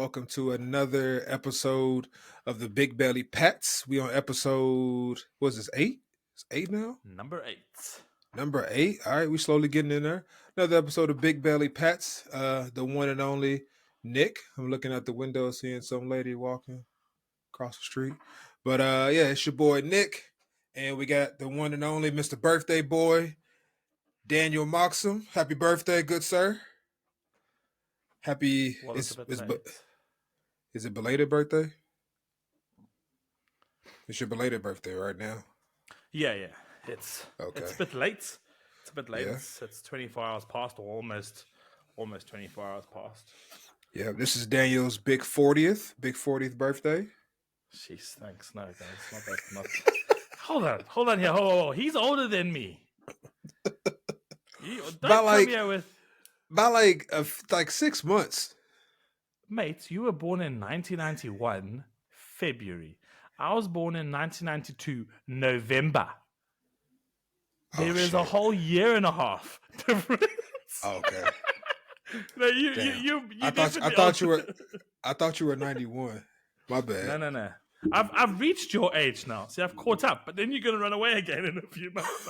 Welcome to another episode of the Big Belly Pats. We on episode, what's this, 8? It's 8 now? Number 8. Number 8. All right, we slowly getting in there. Another episode of Big Belly Pats. The one and only Nick. I'm looking out the window seeing some lady walking across the street. But yeah, it's your boy Nick. And we got the one and only Mr. Birthday Boy, Daniel Moxham. Happy birthday, good sir. Happy, Well, it's a bit late. is it belated birthday? It's your belated birthday right now. Yeah. It's a bit late. It's a bit late. Yeah. It's 24 hours past, or almost 24 hours past. Yeah, this is Daniel's big 40th birthday. Jeez, thanks. No, it's not that much. Hold on here. Hold. He's older than me. By like 6 months. Mate, you were born in 1991, February. I was born in 1992, November. There is a whole year and a half difference. Okay. No, I thought you were 91. My bad. No. I've reached your age now. See, I've caught up, but then you're gonna run away again in a few months.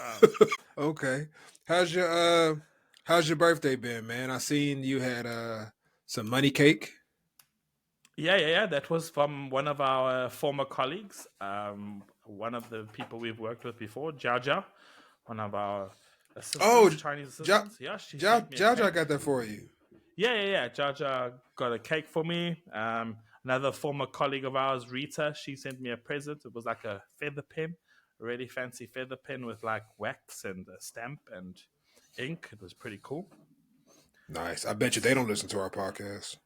Okay. How's your birthday been, man? I seen you had some money cake. Yeah. That was from one of our former colleagues. One of the people we've worked with before, Jaja, one of our assistants, Chinese assistants. Jaja got that for you. Yeah. Jaja got a cake for me. Another former colleague of ours, Rita, she sent me a present. It was like a feather pen, a really fancy feather pen with like wax and a stamp and ink. It was pretty cool. Nice. I bet you they don't listen to our podcast.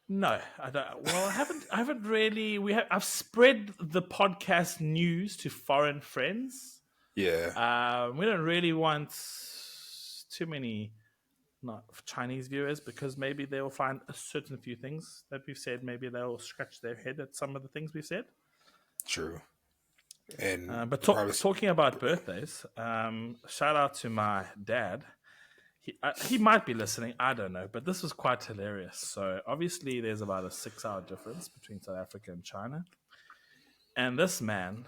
No, I don't. Well, I haven't really. I've spread the podcast news to foreign friends. Yeah. We don't really want too many not Chinese viewers because maybe they will find a certain few things that we've said. Maybe they'll scratch their head at some of the things we've said. True. And but talking about birthdays, shout out to my dad. He might be listening. I don't know, but this was quite hilarious. So obviously, there's about a 6-hour difference between South Africa and China, and this man.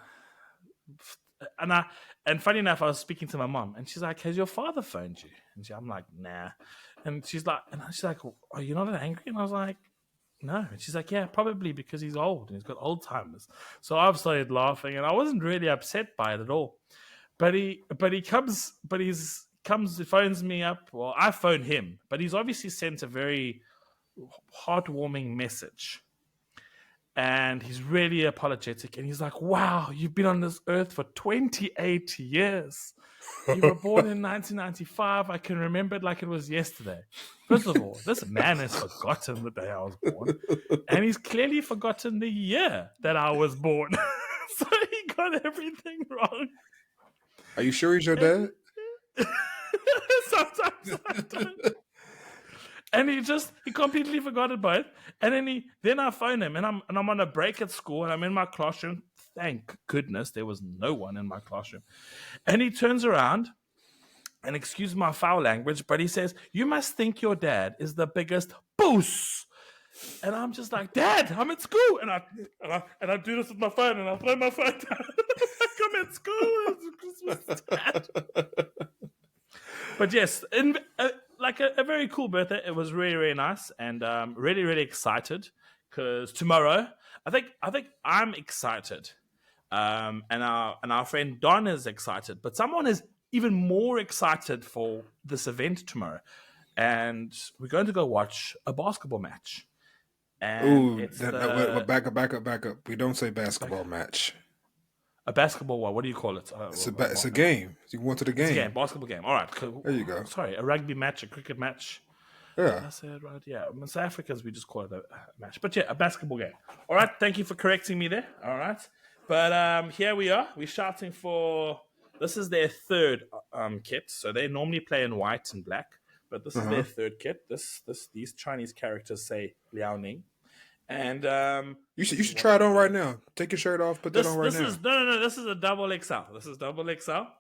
And funny enough, I was speaking to my mom, and she's like, "Has your father phoned you?" And I'm like, "Nah." And she's like, "Are you not angry?" And I was like, "No." And she's like, "Yeah, probably because he's old and he's got Alzheimer's." So I've started laughing, and I wasn't really upset by it at all. But he phones me up. Well, I phoned him, but he's obviously sent a very heartwarming message. And he's really apologetic. And he's like, "Wow, you've been on this earth for 28 years. You were born in 1995. I can remember it like it was yesterday." First of all, this man has forgotten the day I was born. And he's clearly forgotten the year that I was born. So he got everything wrong. Are you sure he's your dad? Sometimes I don't. And he completely forgot about it. And then I phone him, and I'm on a break at school, and I'm in my classroom. Thank goodness there was no one in my classroom. And he turns around, and excuse my foul language, but he says, "You must think your dad is the biggest boos." And I'm just like, "Dad, I'm at school," and I do this with my phone, and I throw my phone down. I'm at school. It's Christmas, Dad. But yes, like a very cool birthday. It was really, really nice, and really, really excited because tomorrow, I think I'm excited, and our friend Don is excited, but someone is even more excited for this event tomorrow, and we're going to go watch a basketball match. And back up. We don't say basketball match. A basketball what? What do you call it? It's a game. You went to the game. It's a game, basketball game. All right, cool. There you go. Sorry, a rugby match, a cricket match. Yeah. I said right. Yeah, South Africans we just call it a match, but yeah, a basketball game. All right, thank you for correcting me there. All right, but here we are. We're shouting for. This is their third kit, so they normally play in white and black, but this is their third kit. These Chinese characters say Liao Ning. And you should try it on right now. Take your shirt off, put that on right now. No. This is a double XL.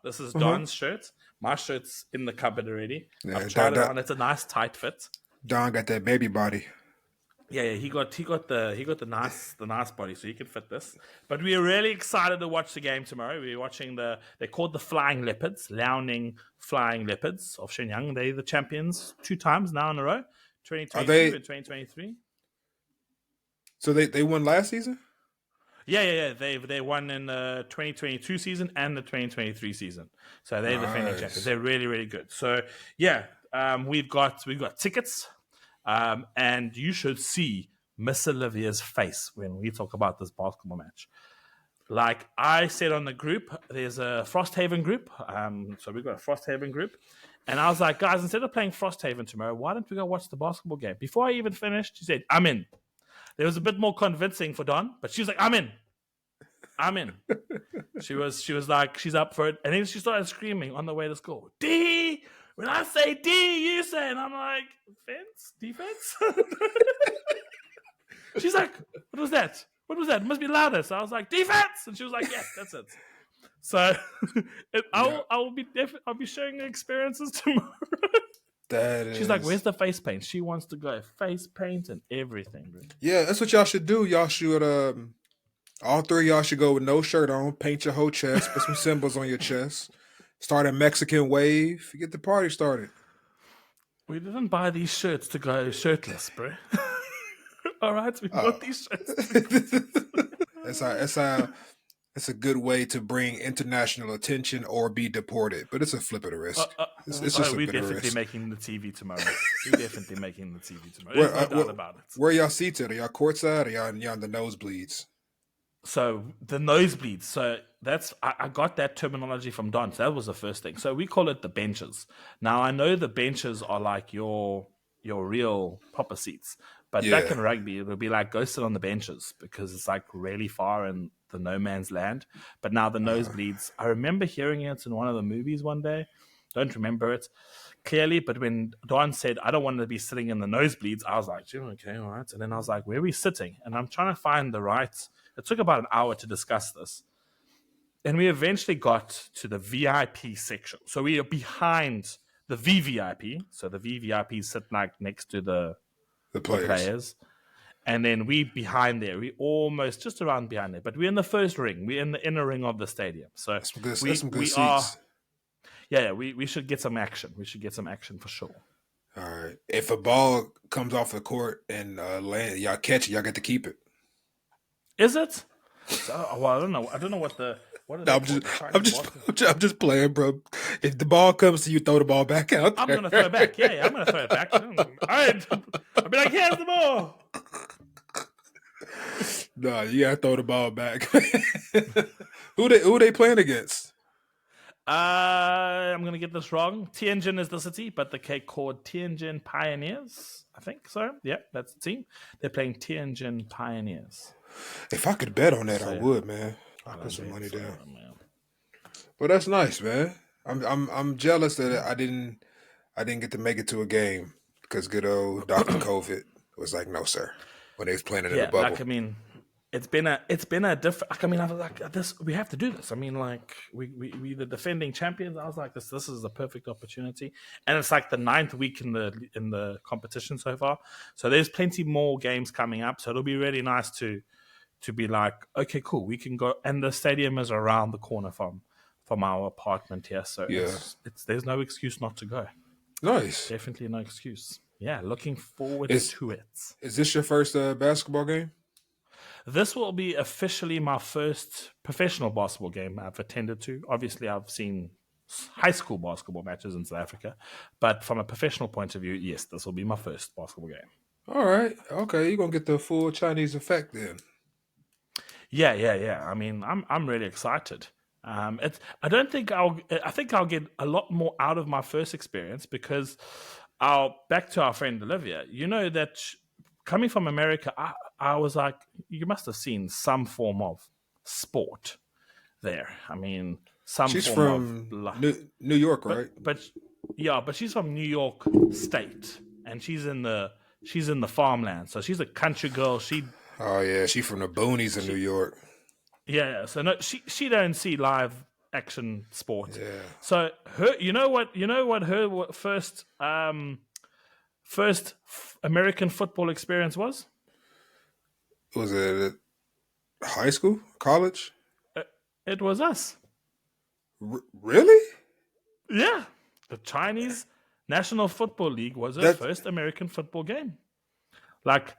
This is Don's shirt. My shirt's in the cupboard already. Yeah, I've tried it on. It's a nice tight fit. Don got that baby body. Yeah, he got the nice body, so he can fit this. But we're really excited to watch the game tomorrow. We're watching they're called the Flying Leopards, Liaoning Flying Leopards of Shenyang. They're the champions 2 times now in a row, Are 2022 they? and 2023. So they won last season. Yeah. They won in the 2022 season and the 2023 season. So they're defending champions. Nice. They're really, really good. So yeah, we've got tickets, and you should see Miss Olivia's face when we talk about this basketball match. Like I said on the group, there's a Frosthaven group. So we've got a Frosthaven group. And I was like, guys, instead of playing Frosthaven tomorrow, why don't we go watch the basketball game? Before I even finished, she said, I'm in. There was a bit more convincing for Don, but she was like, I'm in. I'm in. She was like, she's up for it. And then she started screaming on the way to school, D! When I say D, you say, and I'm like, defense? She's like, what was that? What was that? It must be louder. So I was like, defense! And she was like, yes, that's it. So Yeah, I'll be sharing experiences tomorrow. that She's like, where's is. the face paint? She wants to go face paint and everything, bro. Yeah, that's what y'all should do. Y'all should all three of y'all should go with no shirt on, paint your whole chest, put some symbols on your chest, start a Mexican wave, get the party started. We didn't buy these shirts to go shirtless, bro. All right, we Oh. bought these shirts. That's a good way to bring international attention or be deported, but it's a flip of the wrist. It's just a We're bit of definitely risk. making the TV tomorrow. We're definitely making the TV tomorrow. Where, There's no doubt about it. where y'all seated? Are y'all courtside or y'all in the nosebleeds? So the nosebleeds. So I got that terminology from Don. So that was the first thing. So we call it the benches. Now I know the benches are like your real proper seats, but back Yeah. in rugby it'll be like go sit on the benches because it's like really far in the no man's land. But now the Uh, nosebleeds. I remember hearing it in one of the movies one day. Don't remember it clearly, but when Don said, I don't want to be sitting in the nosebleeds, I was like, okay, all right. And then I was like, where are we sitting? And I'm trying to find the right. It took about an hour to discuss this. And we eventually got to the VIP section. So we are behind the VVIP. So the VVIP sit like next to the the players. players. And then we behind there. We almost just around behind there. But we're in the first ring. We're in the inner ring of the stadium. So That's some good we are seats. we should get some action. We should get some action for sure. All right. If a ball comes off the court and land, y'all catch it, y'all get to keep it. Is it? So, well, I don't know. I don't know what are No, they called? The I'm Chinese just, basketball. I'm just playing, bro. If the ball comes to you, throw the ball back out I'm there. gonna throw it back. Yeah, I'm gonna throw it back. All right. I'll be like, here's the ball. No, you gotta throw the ball back. Who they playing against? I'm gonna get this wrong. Tianjin is the city, but the cake called Tianjin Pioneers. I think so. Yeah, that's the team. They're playing Tianjin Pioneers. If I could bet on that, So I yeah, would, man. I I put don't some bet. money So, down. man. But that's nice, man. I'm jealous that I didn't get to make it to a game because good old Doctor COVID was like, no, sir, when they was playing it in the Yeah, bubble. like I mean, it's been a different. Like, I mean, I was like, this. We have to do this. I mean, like we the defending champions. I was like, this is a perfect opportunity, and it's like the 9th week in the competition so far. So there's plenty more games coming up. So it'll be really nice to be like, okay, cool, we can go, and the stadium is around the corner from our apartment here. So Yeah, it's there's no excuse not to go. nice. Definitely no excuse. Yeah, looking forward Is to it. is this your first basketball game? This will be officially my first professional basketball game I've attended to. Obviously, I've seen high school basketball matches in South Africa, but from a professional point of view, yes, this will be my first basketball game. All right, okay, you're gonna get the full Chinese effect then. Yeah. I mean, I'm really excited. It's I don't think I think I'll get a lot more out of my first experience because I'll back to our friend Olivia. You know that coming from America, I was like, you must have seen some form of sport there. I mean, some She's form of from New York, right? but yeah, but she's from New York State and she's in the farmland. So she's a country girl. Oh yeah, she from the boonies in New York. Yeah, so no, she don't see live action sport. Yeah. So her, you know what her first American football experience was? Was it high school, college? Uh, It was us. Really? Yeah. The Chinese National Football League was her That first American football game. Like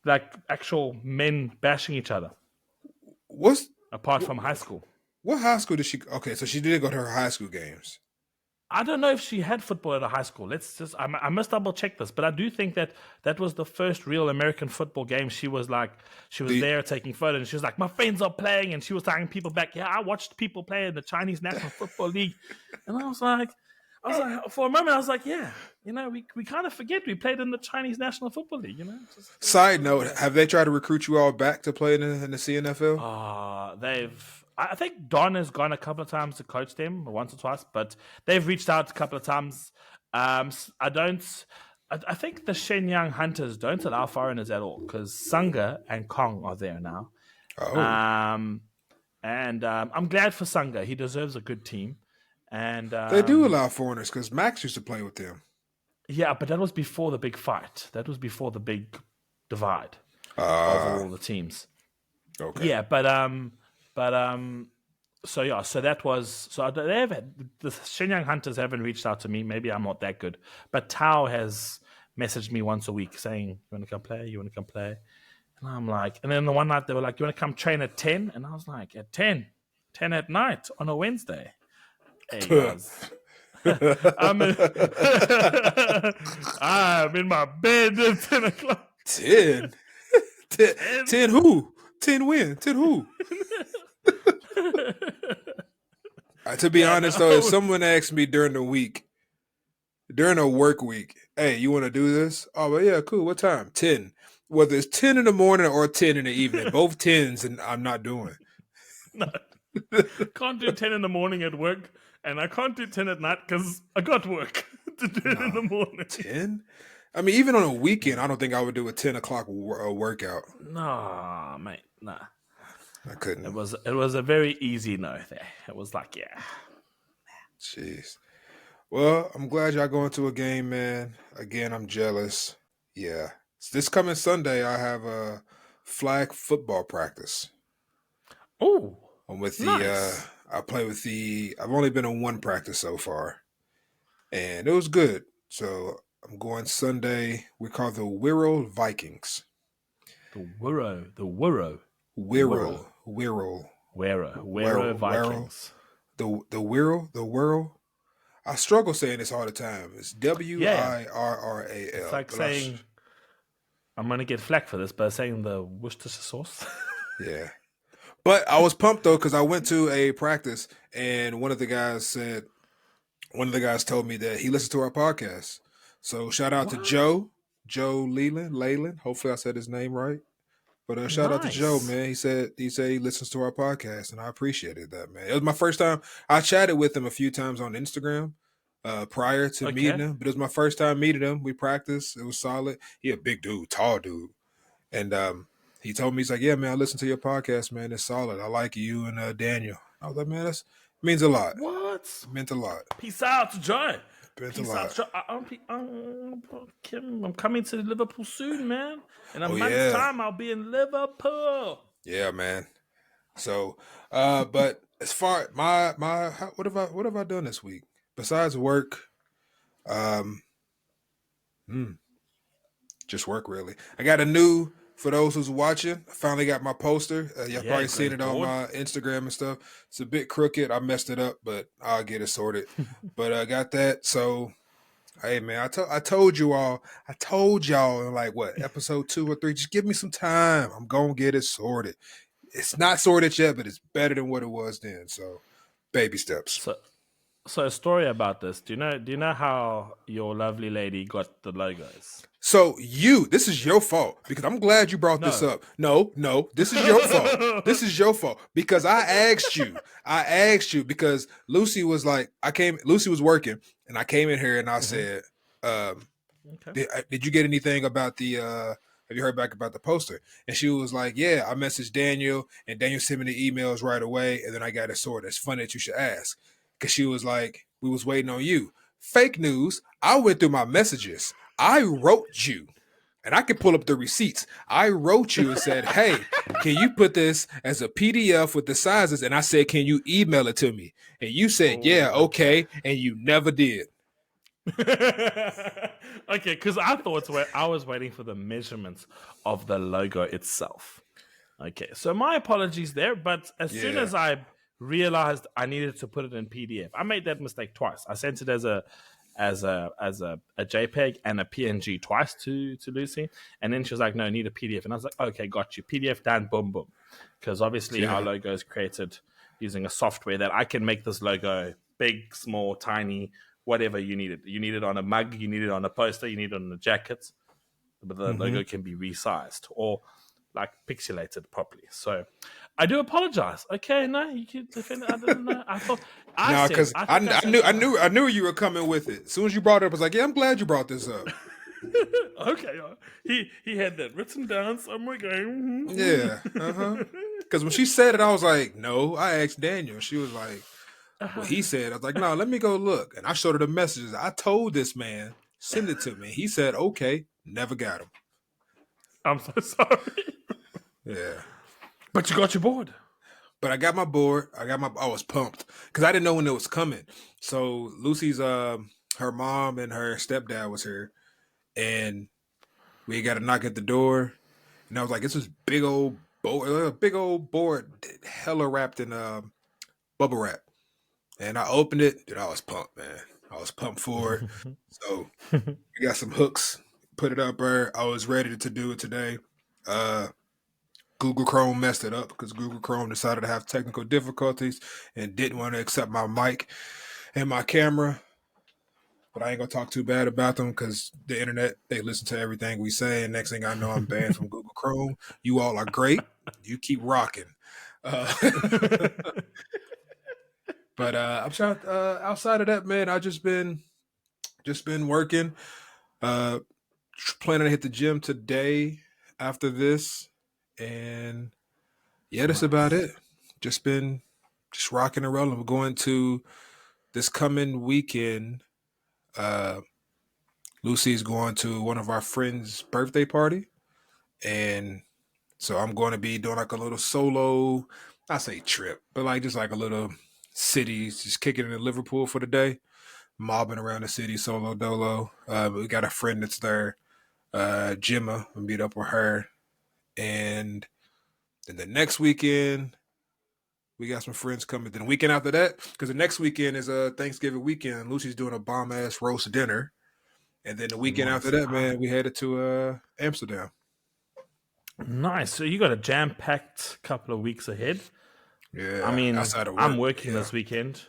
like actual men bashing each other, was apart from high what, school. what high school did she? Okay, so she did go to her high school games. I don't know if she had football at a high school. I must double check this, but I do think that that was the first real American football game. She was The there taking photos, and she was like, my friends are playing, and she was telling people back, yeah, I watched people play in the Chinese National Football League. And I was like, for a moment, I was like, yeah, we kind of forget we played in the Chinese National Football League, Side just note: have they tried to recruit you all back to play in the CNFL? I think Don has gone a couple of times to coach them, once or twice, but they've reached out a couple of times. I don't. I think the Shenyang Hunters don't allow foreigners at all because Sangha and Kong are there now. Oh, Um, and I'm glad for Sangha. He deserves a good team. And they do allow foreigners because Max used to play with them. yeah, but that was before the big fight. That was before the big divide of Ah, all the teams. okay. Yeah, but so yeah, so that was so they've had, the Shenyang Hunters haven't reached out to me. Maybe I'm not that good, but Tao has messaged me once a week saying, "You want to come play? You want to come play?" And I'm like, and then the one night they were like, "You want to come train at 10?" And I was like, "At 10, 10 at night on a Wednesday." Hey guys, I'm in, I'm in my bed at 10 o'clock. 10? 10, 10. 10 who? 10 win? 10 who? To be Yeah, honest, though, if no. someone asked me during the week, during a work week, hey, you want to do this? Oh, well, yeah, cool. What time? 10. Whether it's 10 in the morning or 10 in the evening, both 10s, and I'm not doing. No, can't do 10 in the morning at work, and I can't do 10 at night because I got work to do it in No. the morning. 10? I mean, even on a weekend, I don't think I would do a 10 o'clock workout. Nah, mate, nah. I couldn't. It was a very easy no there. It was like, yeah. Jeez. Well, I'm glad y'all going to a game, man. Again, I'm jealous. Yeah. This coming Sunday, I have a flag football practice. Oh, I'm with nice. I play with I've only been on one practice so far, and it was good. So I'm going Sunday. We call the Wirral Vikings. The Wirral, Wirral, Wirral Wirral. Vikings. The Wirral. I struggle saying this all the time. It's W Yeah, I R R A it's L. like saying, I'm going to get flack for this, but saying the Worcestershire sauce. Yeah. But I was pumped though because I went to a practice and one of the guys told me that he listened to our podcast. So shout out to What? Joe Leyland. Hopefully I said his name right. But shout out to Joe, Nice. man. He said he listens to our podcast, and I appreciated that, man. It was my first time. I chatted with him a few times on Instagram prior to meeting Okay. him, but it was my first time meeting him. We practiced. It was solid. He a big dude, tall dude, and he told me he's like, "Yeah, man, I listen to your podcast, man. It's solid. I like you and Daniel." I was like, "Man, that means a lot. What? It meant a lot. Peace out, Joe. It meant a Peace out, lot." Joe. Kim, I'm coming to Liverpool soon, man. In a Oh month's yeah, time, I'll be in Liverpool. yeah, man. So, but as far what have I done this week besides work? Um, hmm, just work really. I got a new for those who's watching. I finally got my poster. Y'all Yeah, probably you got seen it it on bored. my Instagram and stuff. It's a bit crooked. I messed it up, but I'll get it sorted. But I got that. So hey man, I told you all. I told y'all in like what episode 2 or 3. Just give me some time. I'm gonna get it sorted. It's not sorted yet, but it's better than what it was then. So baby steps. So, so a story about this. Do you know how your lovely lady got the logos? So this is your fault because I'm glad you brought this No. up. No, this is your fault. This is your fault because I asked you. I asked you because Lucy was like, Lucy was working, and I came in here and I Mhm. said, um, Okay. did you get anything about the? Have you heard back about the poster? And she was like, yeah, I messaged Daniel, and Daniel sent me the emails right away, and then I got it sorted. It's funny that you should ask because she was like, we was waiting on you. Fake news. I went through my messages. I wrote you. and I can pull up the receipts. I wrote you and said, "Hey, can you put this as a PDF with the sizes?" And I said, "Can you email it to me?" And you said, "Yeah, Oh, okay. okay," and you never did. Okay, because I thought I was waiting for the measurements of the logo itself. Okay, so my apologies there, but as soon Yeah. as I realized I needed to put it in PDF, I made that mistake twice. I sent it as a JPEG and a PNG twice to Lucy, and then she was like, "No, I need a PDF," and I was like, "Okay, got you. PDF done, boom, boom." Because obviously our Yeah. logo is created using a software that I can make this logo big, small, tiny, whatever you need it. You need it on a mug, you need it on a poster, you need it on a jacket, but the Mm-hmm. logo can be resized or like pixelated properly. So I do apologize. Okay, no, you can defend it. I didn't know. No, because I, I I said knew I something. knew I knew you were coming with it. As soon as you brought it up, I was like, "Yeah, I'm glad you brought this up." Okay, he had that written down somewhere. Going, Yeah. Uh-huh. Because when she said it, I was like, "No." I asked Daniel. She was like, "Well, he said." I was like, "No, let me go look." And I showed her the messages. I told this man, "Send it to me." He said, "Okay." Never got him. I'm so sorry, Yeah. but you got your board. But I got my board. I was pumped because I didn't know when it was coming. So Lucy's her mom and her stepdad was here, and we got a knock at the door, and I was like, "It's this big old board, hella wrapped in bubble wrap." And I opened it, and I was pumped, man. I was pumped for it. So we got some hooks, put it up there. I was ready to do it today. Uh, Google Chrome messed it up because Google Chrome decided to have technical difficulties and didn't want to accept my mic and my camera. But I ain't gonna talk too bad about them because the internet, they listen to everything we say, and next thing I know, I'm banned from Google Chrome. You all are great. You keep rocking. Uh, but I'm trying. Outside of that, man, I just been working. Uh, Planning to hit the gym today after this, and yeah, that's about Nice. it. Been just rocking and rolling. We're going to this coming weekend. Uh, Lucy's going to one of our friends' birthday party, and so I'm going to be doing like a little solo, I say trip, but like just like a little city, just kicking it in Liverpool for the day, mobbing around the city solo dolo. We got a friend that's there, Gemma. We meet up with her, and then the next weekend we got some friends coming. Then the weekend after that, because the next weekend is a Thanksgiving weekend. Lucy's doing a bomb ass roast dinner, and then the weekend after Nice. that, man, we headed to Amsterdam. Nice. So you got a jam packed couple of weeks ahead. I Yeah, mean, outside of I'm work. working Yeah. this weekend.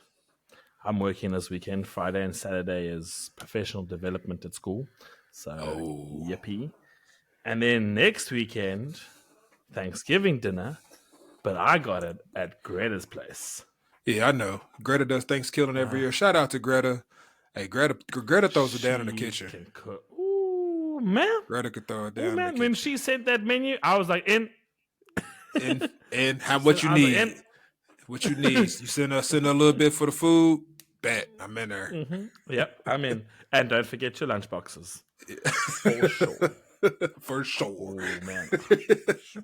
I'm working this weekend. Friday and Saturday is professional development at school. So, Oh. yippee. And then next weekend, Thanksgiving dinner, but I got it at Greta's place. Yeah, I know. Greta does Thanksgiving every Uh, year. Shout out to Greta. Hey, Greta throws it down in the she kitchen. can cook. Ooh, man. Greta could throw it Ooh, down in the man. When kitchen. she sent that menu, I was like, in. And how She said, what you I was like, need. in. What you need. You send her a little bit for the food. Bet. I'm in there. Yep, I'm in. And don't forget your lunch boxes. For sure. For sure. Oh, man. For sure.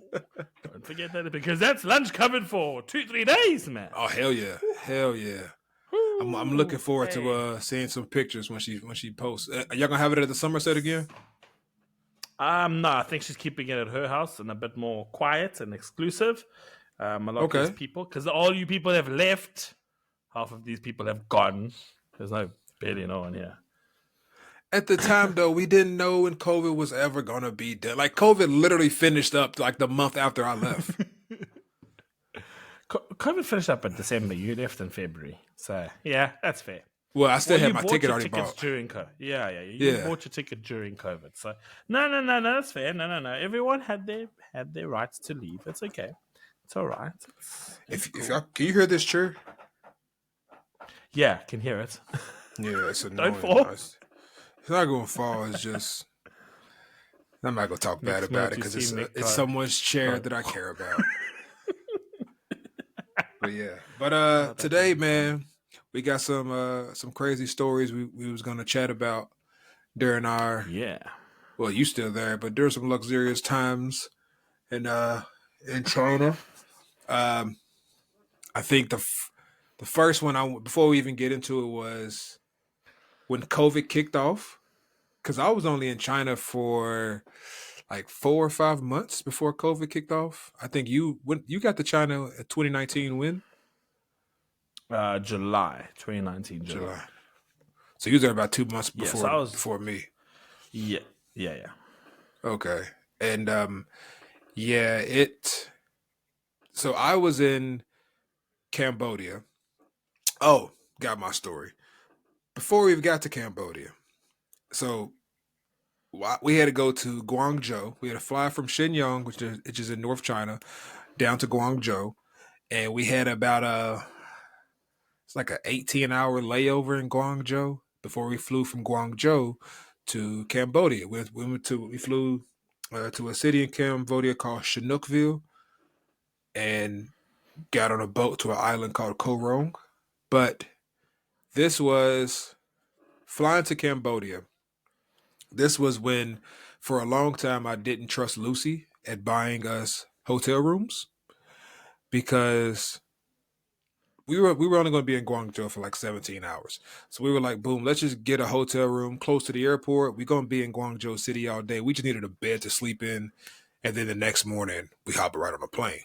Don't forget that because that's lunch covered for 2-3 days, man. Oh hell yeah. Hell yeah. I'm looking Ooh, forward to hey. seeing some pictures when she posts. Are y'all gonna have it at the Somerset again? No, I think she's keeping it at her house and a bit more quiet and exclusive. A lot less Okay. people because all you people have left. Half of these people have gone. There's barely no one here. At the time though, we didn't know when COVID was ever gonna be done. Like COVID literally finished up like the month after I left. COVID finished up in December. You left in February, so yeah, that's fair. Well, I still Well, had you my bought ticket your already tickets bought. during COVID. Yeah. You Yeah. bought your ticket during COVID. So no, that's fair. No. Everyone had their rights to leave. It's okay. It's all right. It's If cool. y'all can you hear this chair? Yeah, can hear it. Yeah, it's Don't annoying. fall. It's not gonna fall. It's just I'm not gonna talk bad Next about it minute you because see Nick it's go. someone's chair go. that I care about. But yeah. But Oh, that today, would be funny. man, we got some crazy stories we was gonna chat about during our Yeah. well, you still there, but there's some luxurious times in China. Um, I think the first one I before we even get into it was when COVID kicked off because I was only in China for like 4 or 5 months before COVID kicked off. I think you got to China in 2019 when July 2019, July. July. So you was there about 2 months Yes, before I was. before me. Yeah, yeah, yeah. Okay, and yeah, it. So I was in Cambodia. Oh, got my story before we even got to Cambodia. So we had to go to Guangzhou. We had to fly from Shenyang, which is in North China, down to Guangzhou, and we had about it's like an 18-hour layover in Guangzhou before we flew from Guangzhou to Cambodia. We flew to a city in Cambodia called Chinookville and got on a boat to an island called Koh Rong. But this was flying to Cambodia. This was when, for a long time, I didn't trust Lucy at buying us hotel rooms because we were only going to be in Guangzhou for like 17 hours. So we were like, boom, let's just get a hotel room close to the airport. We're going to be in Guangzhou City all day. We just needed a bed to sleep in. And then the next morning, we hop right on a plane.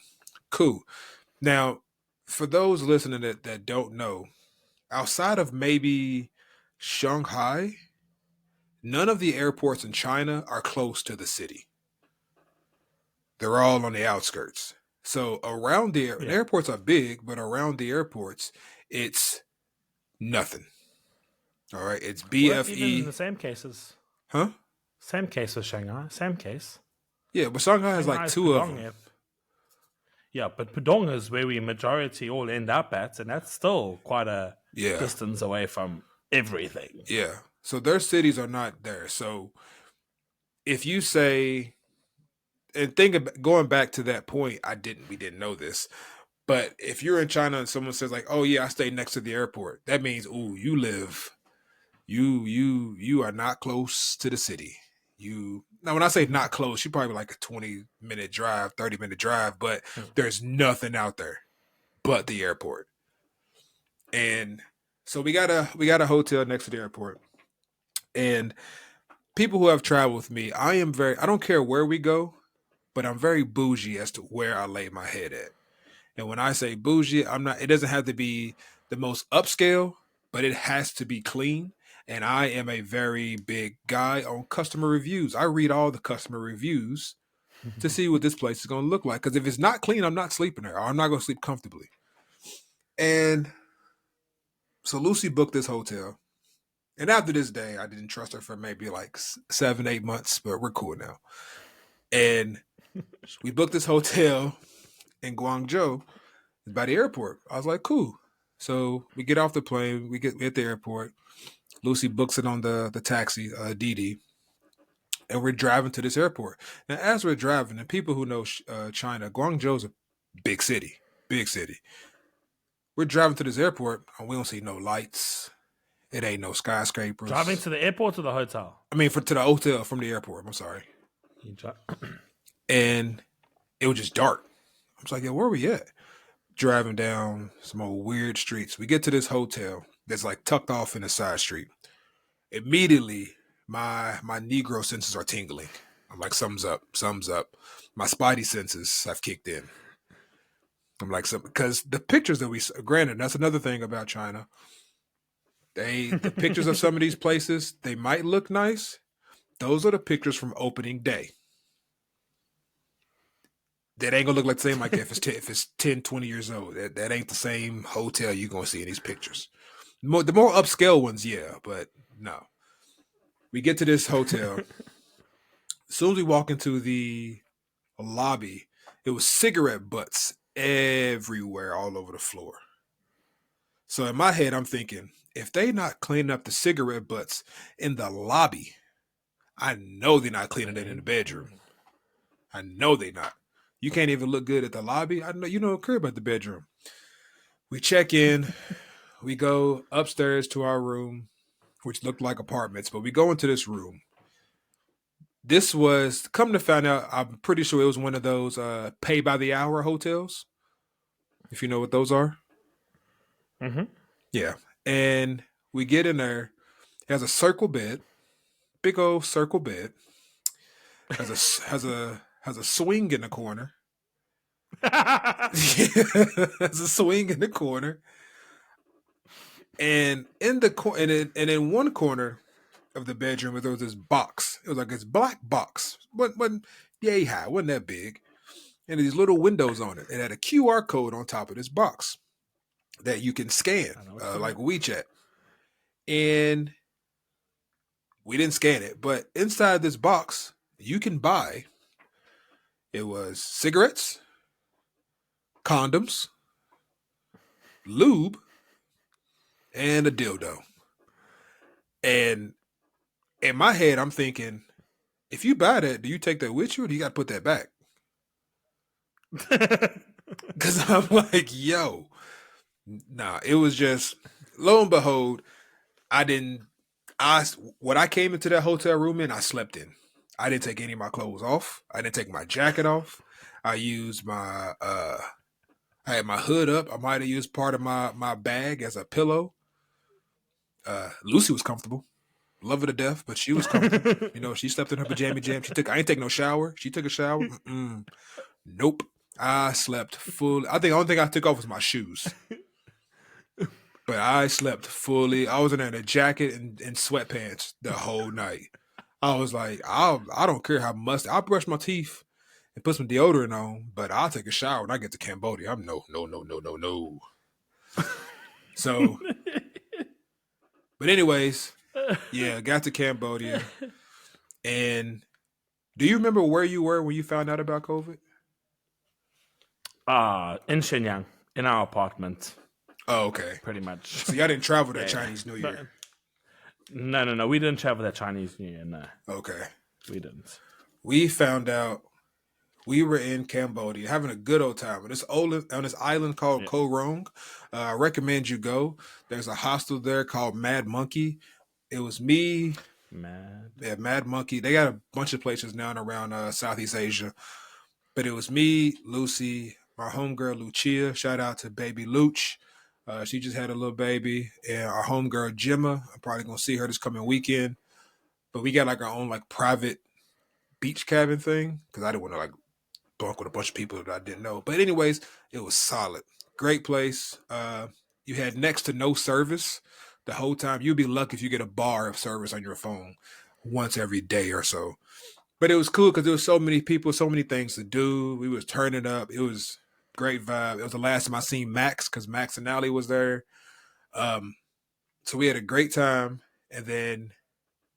Cool. Now, for those listening that don't know, outside of maybe Shanghai, none of the airports in China are close to the city. They're all on the outskirts. So around the Yeah. airports are big, but around the airports, it's nothing. All right, it's Well, that's even in BFE, the same cases. huh? Same case with Shanghai. Same case. Yeah, but Shanghai has like Shanghai's two of Pudong them. Air. Yeah, but Pudong is where we majority all end up at, and that's still quite a Yeah, distance away from everything. yeah. So their cities are not there. So if you say and think about going back to that point, we didn't know this. But if you're in China and someone says like, "Oh yeah, I stay next to the airport," that means, "Ooh, you are not close to the city." You now, when I say not close, you probably like a 20-minute drive, 30-minute drive, but there's nothing out there but the airport. And so we got a hotel next to the airport. And people who have traveled with me, I don't care where we go, but I'm very bougie as to where I lay my head at. And when I say bougie, I'm not. It doesn't have to be the most upscale, but it has to be clean. And I am a very big guy on customer reviews. I read all the customer reviews to see what this place is going to look like. Because if it's not clean, I'm not sleeping there. Or I'm not going to sleep comfortably. And so Lucy booked this hotel. And after this day, I didn't trust her for maybe like 7, 8 months, but we're cool now. And we booked this hotel in Guangzhou by the airport. I was like, cool. So we get off the plane, we get at the airport. Lucy books it on the taxi, Didi, and we're driving to this airport. Now, as we're driving, and people who know China, Guangzhou's a big city, big city. We're driving to this airport, and we don't see no lights. It ain't no Driving skyscrapers. to the airport or the hotel? I mean, to the hotel from the airport. I'm sorry, You dri- and it was just dark. I was like, yo, where we at? Driving down some old weird streets. We get to this hotel that's like tucked off in a side street. Immediately, my Negro senses are tingling. I'm like, something's up, something's up. My spidey senses have kicked in. I'm like, because the pictures that granted, that's another thing about China. The pictures of some of these places, they might look nice. Those are the pictures from opening day. That ain't gonna look like the same like if it's 10, 20 years old. That ain't the same hotel you're gonna see in these pictures. The more upscale ones, yeah, but no. We get to this hotel. As soon as we walk into the lobby, it was cigarette butts everywhere, all over the floor. So in my head, I'm thinking, if they not cleaning up the cigarette butts in the lobby, I know they're not cleaning it in the bedroom. I know they not. You can't even look good at the lobby. I know you don't care about the bedroom. We check in. We go upstairs to our room, which looked like apartments, but we go into this room. This was come to find out. I'm pretty sure it was one of those pay by the hour hotels. If you know what those are, Mm-hmm. yeah. And we get in there. It has a circle bed, big old circle bed. Has a swing in the corner. Has a swing in the corner, and in the and in one corner of the bedroom there was this box. It was like this black box, wasn't yay high, wasn't that big, and these little windows on it. It had a QR code on top of this box that you can scan, I know what you like mean. WeChat. And we didn't scan it, but inside this box you can buy. It was cigarettes, condoms, lube, and a dildo. And in my head, I'm thinking, if you buy that, do you take that with you, or do you got to put that back? Because I'm like, yo, nah. It was just lo and behold, I didn't. I when I came into that hotel room and I slept in. I didn't take any of my clothes off. I didn't take my jacket off. I used my I had my hood up. I might have used part of my bag as a pillow. Lucy was comfortable. Love her to death, but she was comfortable. You know, she slept in her pajama jam. I ain't take no shower. She took a shower. Mm-mm. Nope. I slept full. I think the only thing I took off was my shoes. But I slept fully. I was in there in a jacket and sweatpants the whole night. I was like, I don't care how much. I'll brush my teeth and put some deodorant on, but I'll take a shower when I get to Cambodia. I'm no, no, no, no, no, no. So, but anyways, yeah, got to Cambodia. And do you remember where you were when you found out about COVID? In Shenyang, in our apartment, Oh, okay. pretty much. So y'all didn't travel that Yeah, yeah. Chinese New Year. No. We didn't travel that Chinese New Year. No, Okay. we didn't. We found out we were in Cambodia having a good old time on this island called Yeah. Koh Rong. I recommend you go. There's a hostel there called Mad Monkey. It was me, Mad. yeah, Mad Monkey. They got a bunch of places now and around Southeast Asia. But it was me, Lucy, my homegirl Lucia. Shout out to baby Luch. She just had a little baby. And our homegirl Gemma. I'm probably gonna see her this coming weekend. But we got like our own like private beach cabin thing. Because I didn't want to like bunk with a bunch of people that I didn't know. But anyways, it was solid. Great place. You had next to no service the whole time. You'd be lucky if you get a bar of service on your phone once every day or so. But it was cool because there was so many people, so many things to do. We was turning up. It was great vibe. It was the last time I seen Max because Max and Ali was there. Um, so we had a great time. And then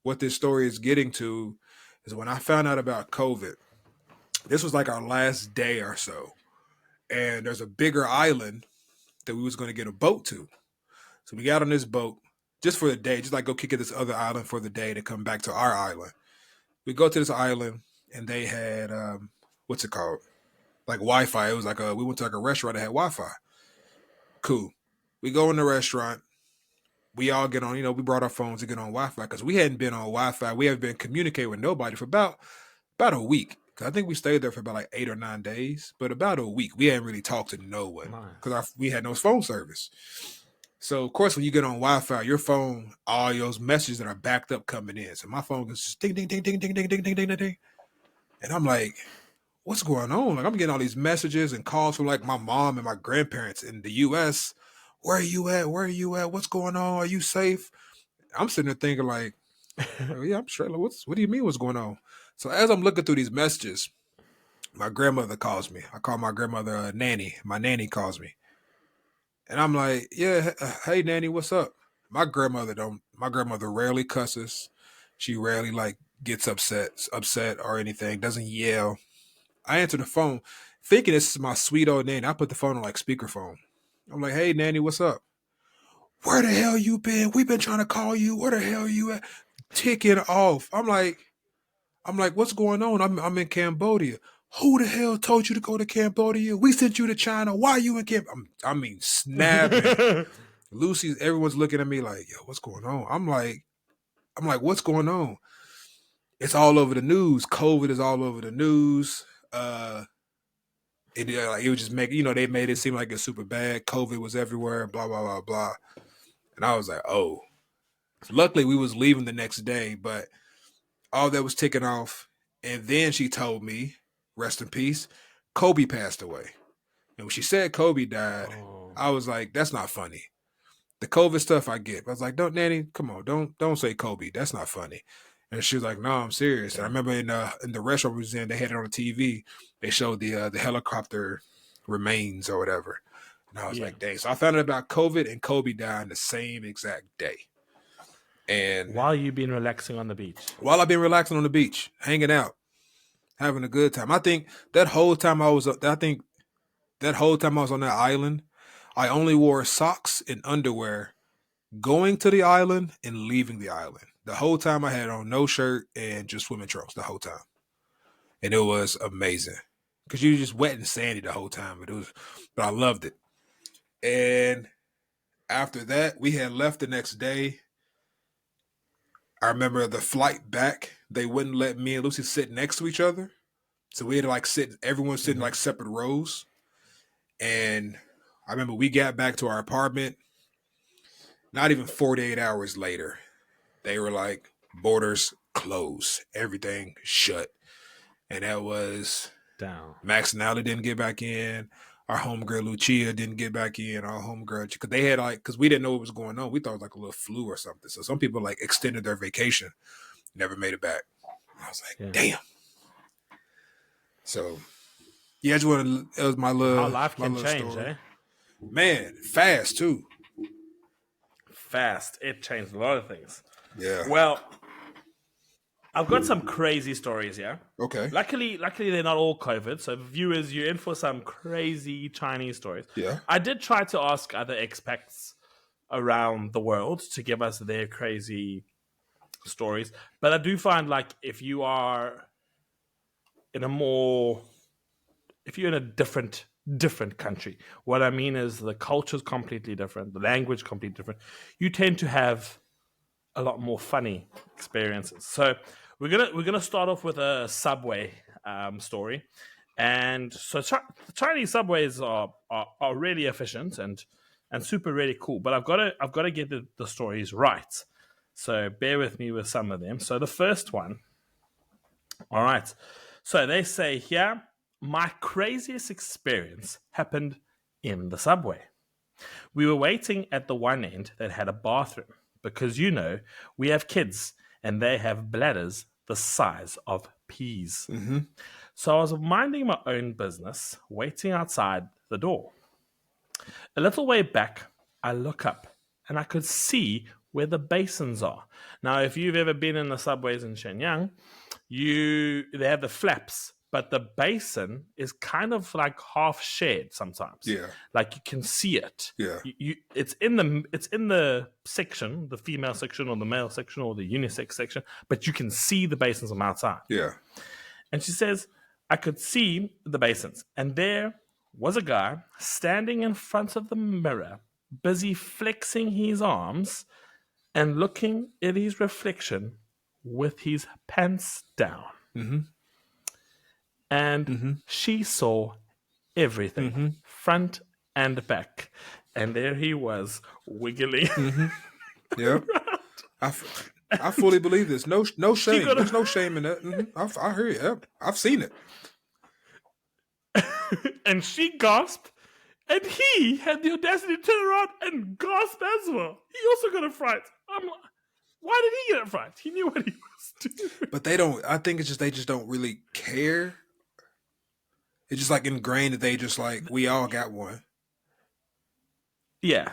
what this story is getting to is when I found out about COVID. This was like our last day or so, and there's a bigger island that we was going to get a boat to. So we got on this boat just for the day, just like go kick at this other island for the day to come back to our island. We go to this island, and they had what's it called? Like Wi-Fi. It was like we went to like a restaurant that had Wi-Fi. Cool. We go in the restaurant. We all get on. You know, we brought our phones to get on Wi-Fi because we hadn't been on Wi-Fi. We haven't been communicating with nobody for about a week. Cause I think we stayed there for about like 8 or 9 days, but about a week. We hadn't really talked to no one because we had no phone service. So of course, when you get on Wi-Fi, your phone, all those messages that are backed up coming in. So my phone goes ding ding ding ding ding ding ding ding ding ding, and I'm like, what's going on? Like I'm getting all these messages and calls from like my mom and my grandparents in the U.S. Where are you at? Where are you at? What's going on? Are you safe? I'm sitting there thinking like, oh, yeah, I'm straight. Like, what do you mean? What's going on? So as I'm looking through these messages, my grandmother calls me. I call my grandmother Nanny. My nanny calls me, and I'm like, "Yeah, hey Nanny, what's up?" My grandmother don't. My grandmother rarely cusses. She rarely like gets upset or anything. Doesn't yell. I answer the phone, thinking this is my sweet old nanny. I put the phone on like speakerphone. I'm like, "Hey Nanny, what's up? Where the hell you been? We've been trying to call you. Where the hell you at?" Ticking off. I'm like, what's going on? I'm in Cambodia. Who the hell told you to go to Cambodia? We sent you to China. Why are you in Cambodia? I mean, snapping. Everyone's looking at me like, yo, what's going on? I'm like, what's going on? it's all over the news. COVID is all over the news. It was just making, they made it seem like it's super bad. COVID was everywhere, blah, blah, blah, blah. And I was like, oh. Luckily, we was leaving the next day, but all that was ticking off. And then she told me, rest in peace, Kobe passed away. And when she said Kobe died, Oh, I was like, that's not funny. The COVID stuff I get. I was like, don't, Nanny, come on, don't say Kobe. That's not funny. And she was like, no, I'm serious. And I damn. remember in the restaurant we was in, they had it on the TV. They showed the helicopter remains or whatever. And I was Yeah. like, dang. So I found out about COVID and Kobe dying the same exact day. And While you've been relaxing on the beach. while I've been relaxing on the beach, hanging out, having a good time, I think that whole time I was on that island, I only wore socks and underwear going to the island and leaving the island. The whole time I had on no shirt and just swimming trunks the whole time. And it was amazing. Because you were just wet and sandy the whole time. But I loved it. And after that, we had left the next day. I remember the flight back, they wouldn't let me and Lucy sit next to each other. So we had to everyone sitting like separate rows. And I remember we got back to our apartment, not even 48 hours later, they were like, borders closed, everything shut. And that was Down. Max and Allie didn't get back in. Our homegirl Lucia didn't get back in. Our homegirl, because they had because we didn't know what was going on. We thought it was like a little flu or something. So some people extended their vacation, never made it back. I was like, damn. So, yeah, it was my little, How life can little change, story. eh? Man, fast too. Fast. It changed a lot of things. Yeah. Well, I've got some crazy stories here. Okay. Luckily, they're not all COVID. So, viewers, you're in for some crazy Chinese stories. Yeah. I did try to ask other expats around the world to give us their crazy stories, but I do find if you are in if you're in a different country, what I mean is the culture is completely different, the language completely different. You tend to have a lot more funny experiences. So we're gonna start off with a subway story, and so the Chinese subways are really efficient and super really cool. But I've got to get the stories right. So bear with me with some of them. So the first one, all right. So they say here, my craziest experience happened in the subway. We were waiting at the one end that had a bathroom because, we have kids and they have bladders the size of peas. Mm-hmm. So I was minding my own business, waiting outside the door. A little way back, I look up and I could see where the basins are. Now, if you've ever been in the subways in Shenyang, they have the flaps, but the basin is kind of like half shared sometimes. Yeah. Like you can see it. Yeah. It's in the section, the female section or the male section or the unisex section, but you can see the basins from outside. Yeah. And she says, I could see the basins. And there was a guy standing in front of the mirror, busy flexing his arms and looking at his reflection with his pants down. Mm-hmm. And she saw everything, front and back. And there he was, wiggling. Yeah. I fully believe this. No shame. There's no shame in that. Mm-hmm. I hear you. Yep. I've seen it. And she gasped. And he had the audacity to turn around and gasp as well. He also got a fright. I'm like, why did he get a fright? He knew what he was doing. But they don't. I think they just don't really care. It's just ingrained that they just we all got one. Yeah.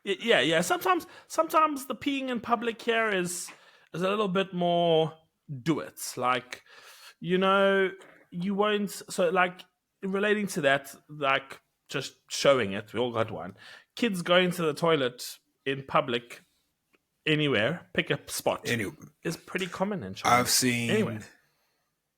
Sometimes the peeing in public here is a little bit more do it. You won't. So relating to that, just showing it. We all got one. Kids going to the toilet in public, anywhere, pick a spot. Is pretty common in China. I've seen. Anyway.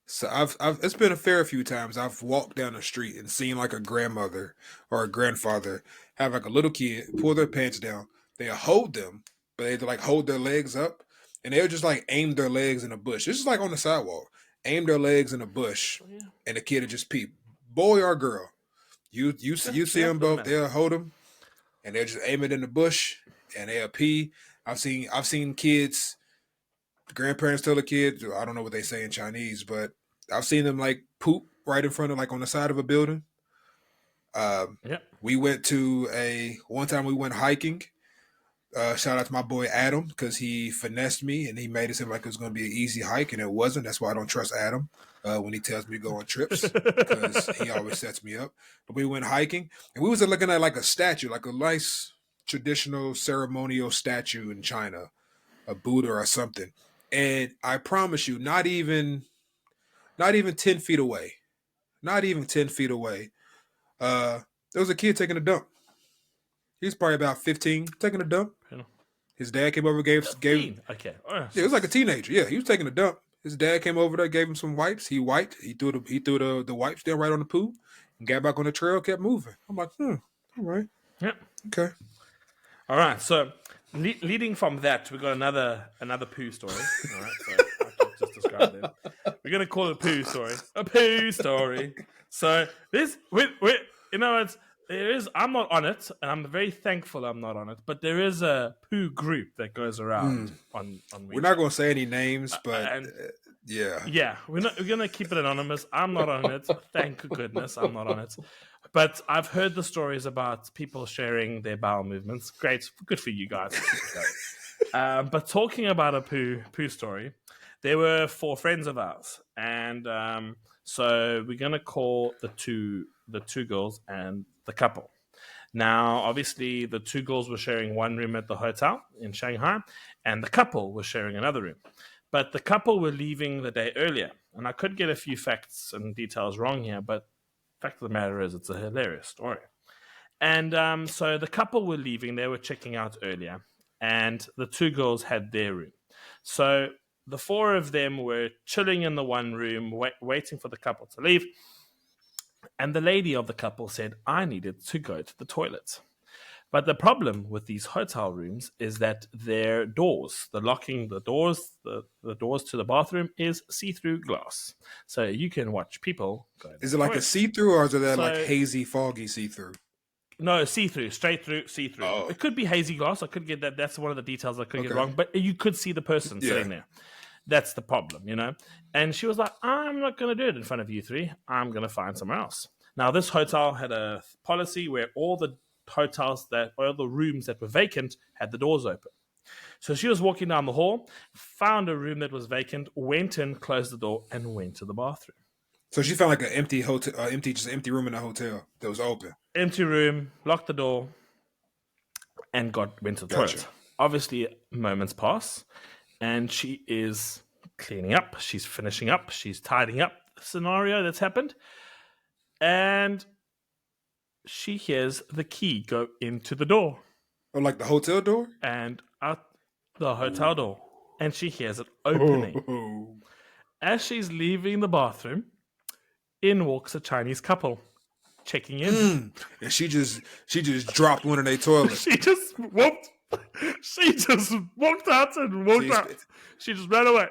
So I've it's been a fair few times. I've walked down the street and seen a grandmother or a grandfather have a little kid pull their pants down. They hold them, but they hold their legs up, and they'll just like aim their legs in a bush. This is like on the sidewalk. Aim their legs in a bush, Oh, yeah. and the kid will just peep, boy or girl. You see Yep, them doesn't both. matter. They'll hold them, and they'll just aim it in the bush, and they'll pee. I've seen kids. Grandparents tell the kids. I don't know what they say in Chinese, but I've seen them like poop right in front of, like on the side of a building. Um, Yep. we went to a one time we went hiking. Shout out to my boy Adam because he finessed me and he made it seem like it was going to be an easy hike, and it wasn't. That's why I don't trust Adam when he tells me to go on trips because he always sets me up. But we went hiking and we was looking at like a statue, like a nice traditional ceremonial statue in China, a Buddha or something. And I promise you, not even 10 feet away, not even 10 feet away, there was a kid taking a dump. He's probably about 15, taking a dump. His dad came over, gave. 15. Okay. Oh, Yeah, it was like a teenager. Yeah, he was taking a dump. His dad came over there, gave him some wipes. He wiped. He threw the wipes down right on the poo, and got back on the trail. Kept moving. I'm like, all right, Yep. okay. All right. So leading from that, we got another poo story. All right. So I just described them. We're gonna call it a poo story. A poo story. So this, you know, there is. I'm not on it, and I'm very thankful I'm not on it. But there is a poo group that goes around on. We're not going to say any names, but and yeah. yeah, we're gonna keep it anonymous. I'm not on it. Thank goodness I'm not on it. But I've heard the stories about people sharing their bowel movements. Great, good for you guys. But talking about a poo story, there were 4 friends of ours, and so we're gonna call the two girls and the couple. Now, obviously, the 2 girls were sharing one room at the hotel in Shanghai, and the couple was sharing another room. But the couple were leaving the day earlier, and I could get a few facts and details wrong here, but the fact of the matter is it's a hilarious story. And so the couple were leaving, they were checking out earlier, and the 2 girls had their room. So the 4 of them were chilling in the one room, waiting for the couple to leave. And the lady of the couple said, I needed to go to the toilet. But the problem with these hotel rooms is that their doors, the doors to the bathroom is see-through glass. So you can watch people go to Is the it like a toilet. see-through, or is it that like So, hazy, foggy see-through? no, see-through, straight through, see-through. Oh, It could be hazy glass. I could get that. That's one of the details I could get okay. wrong. But you could see the person Yeah. sitting there. That's the problem, you know? And she was like, I'm not going to do it in front of you 3. I'm going to find somewhere else. Now, this hotel had a policy where all the rooms that were vacant had the doors open. So she was walking down the hall, found a room that was vacant, went in, closed the door, and went to the bathroom. So she found like an empty hotel, just an empty room in the hotel that was open. Empty room, locked the door, and went to the Gotcha. toilet. Obviously, moments pass, and she is cleaning up. She's finishing up. She's tidying up the scenario that's happened. And she hears the key go into the door. Oh, like the hotel door? And out the hotel door. And she hears it opening. Oh. As she's leaving the bathroom, in walks a Chinese couple checking in. And she just dropped one in their toilet. She just walked out and walked out. She just ran away.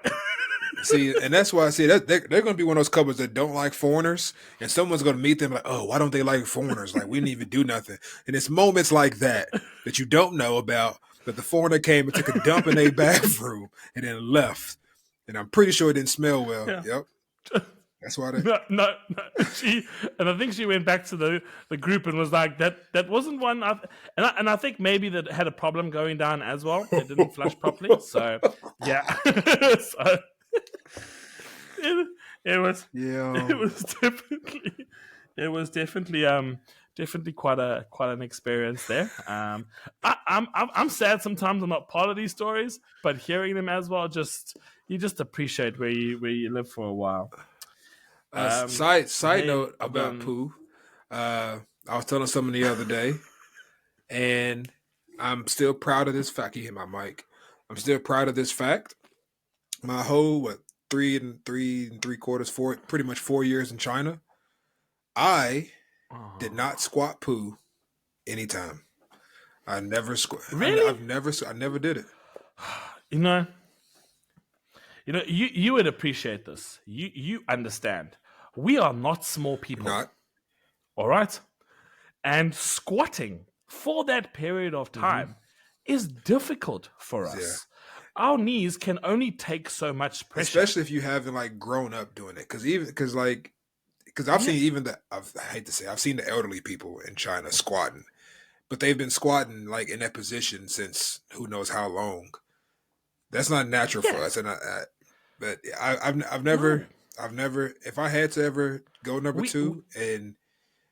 See, and that's why I say that they're going to be one of those couples that don't like foreigners, and someone's going to meet them like, oh, why don't they like foreigners? Like, we didn't even do nothing. And it's moments like that you don't know about, that the foreigner came and took a dump in their bathroom and then left. And I'm pretty sure it didn't smell well. Yeah. Yep. That's why they... No. And I think she went back to the group and was like, that wasn't one. And I think maybe that had a problem going down as well. It didn't flush properly. So, yeah. So, it was definitely quite an experience there. I'm sad sometimes I'm not part of these stories, but hearing them as well, you just appreciate where you live for a while. Side note about poo. I was telling someone the other day, and I'm still proud of this fact. You hit my mic. I'm still proud of this fact. My whole 3 3/4, pretty much 4 years in China, I did not squat poo anytime. I never Really? I never did it. You know, You would appreciate this. You understand. We are not small We're people, not. all right? And squatting for that period of Hmm. time is difficult for Yeah. us. Our knees can only take so much pressure. Especially if you haven't like grown up doing it, because I've Yeah, seen even I hate to say I've seen the elderly people in China squatting, but they've been squatting like in that position since who knows how long. That's not natural for yeah, us, and but no. I've never if I had to ever go number We two and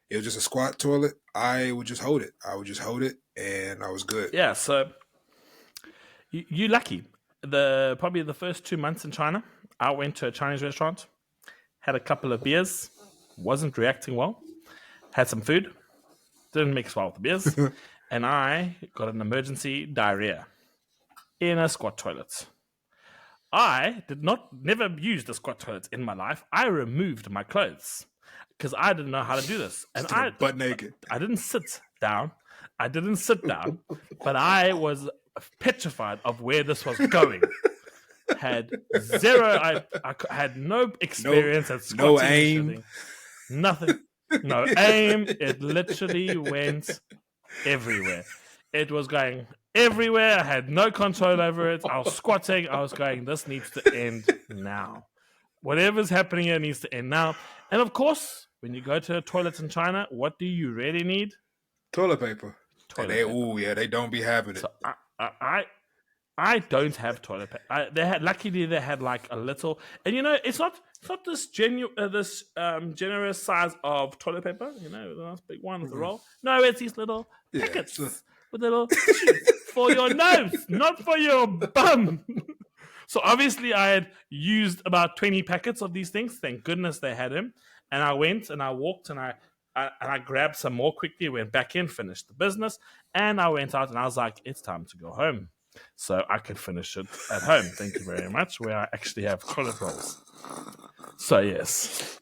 it was just a squat toilet, I would just hold it. I would just hold it, and I was good. Yeah, so you lucky. The Probably the first 2 months in China, I went to a Chinese restaurant, had a couple of beers, wasn't reacting well, had some food, didn't mix well with the beers, and I got an emergency diarrhea in a squat toilet. I did not never use the squat toilet in my life. I removed my clothes because I didn't know how to do this, and Stood up butt naked. I didn't sit down. I didn't sit down, but I was petrified of where this was going. Had zero. I had no No, experience at no squatting and aim. shitting. Nothing. No aim. It literally went everywhere. It was going everywhere. I had no control over it. I was squatting. I was going, this needs to end now. Whatever's happening here needs to end now. And of course, when you go to a toilet in China, what do you really need? Toilet paper. And Toilet they, paper. ooh, yeah, they don't be having it. So I don't have toilet paper. They had luckily they had like a little, and it's not this generous size of toilet paper. The nice big one with the Mm-mm. roll. No, it's these little Yeah. packets with little tissues for your nose, not for your bum. So obviously I had used about 20 packets of these things. Thank goodness they had them. And I went and I walked and I grabbed some more quickly, went back in, finished the business, and I went out and I was like, it's time to go home. So I could finish it at home. Thank you very much, where I actually have toilet rolls. So yes,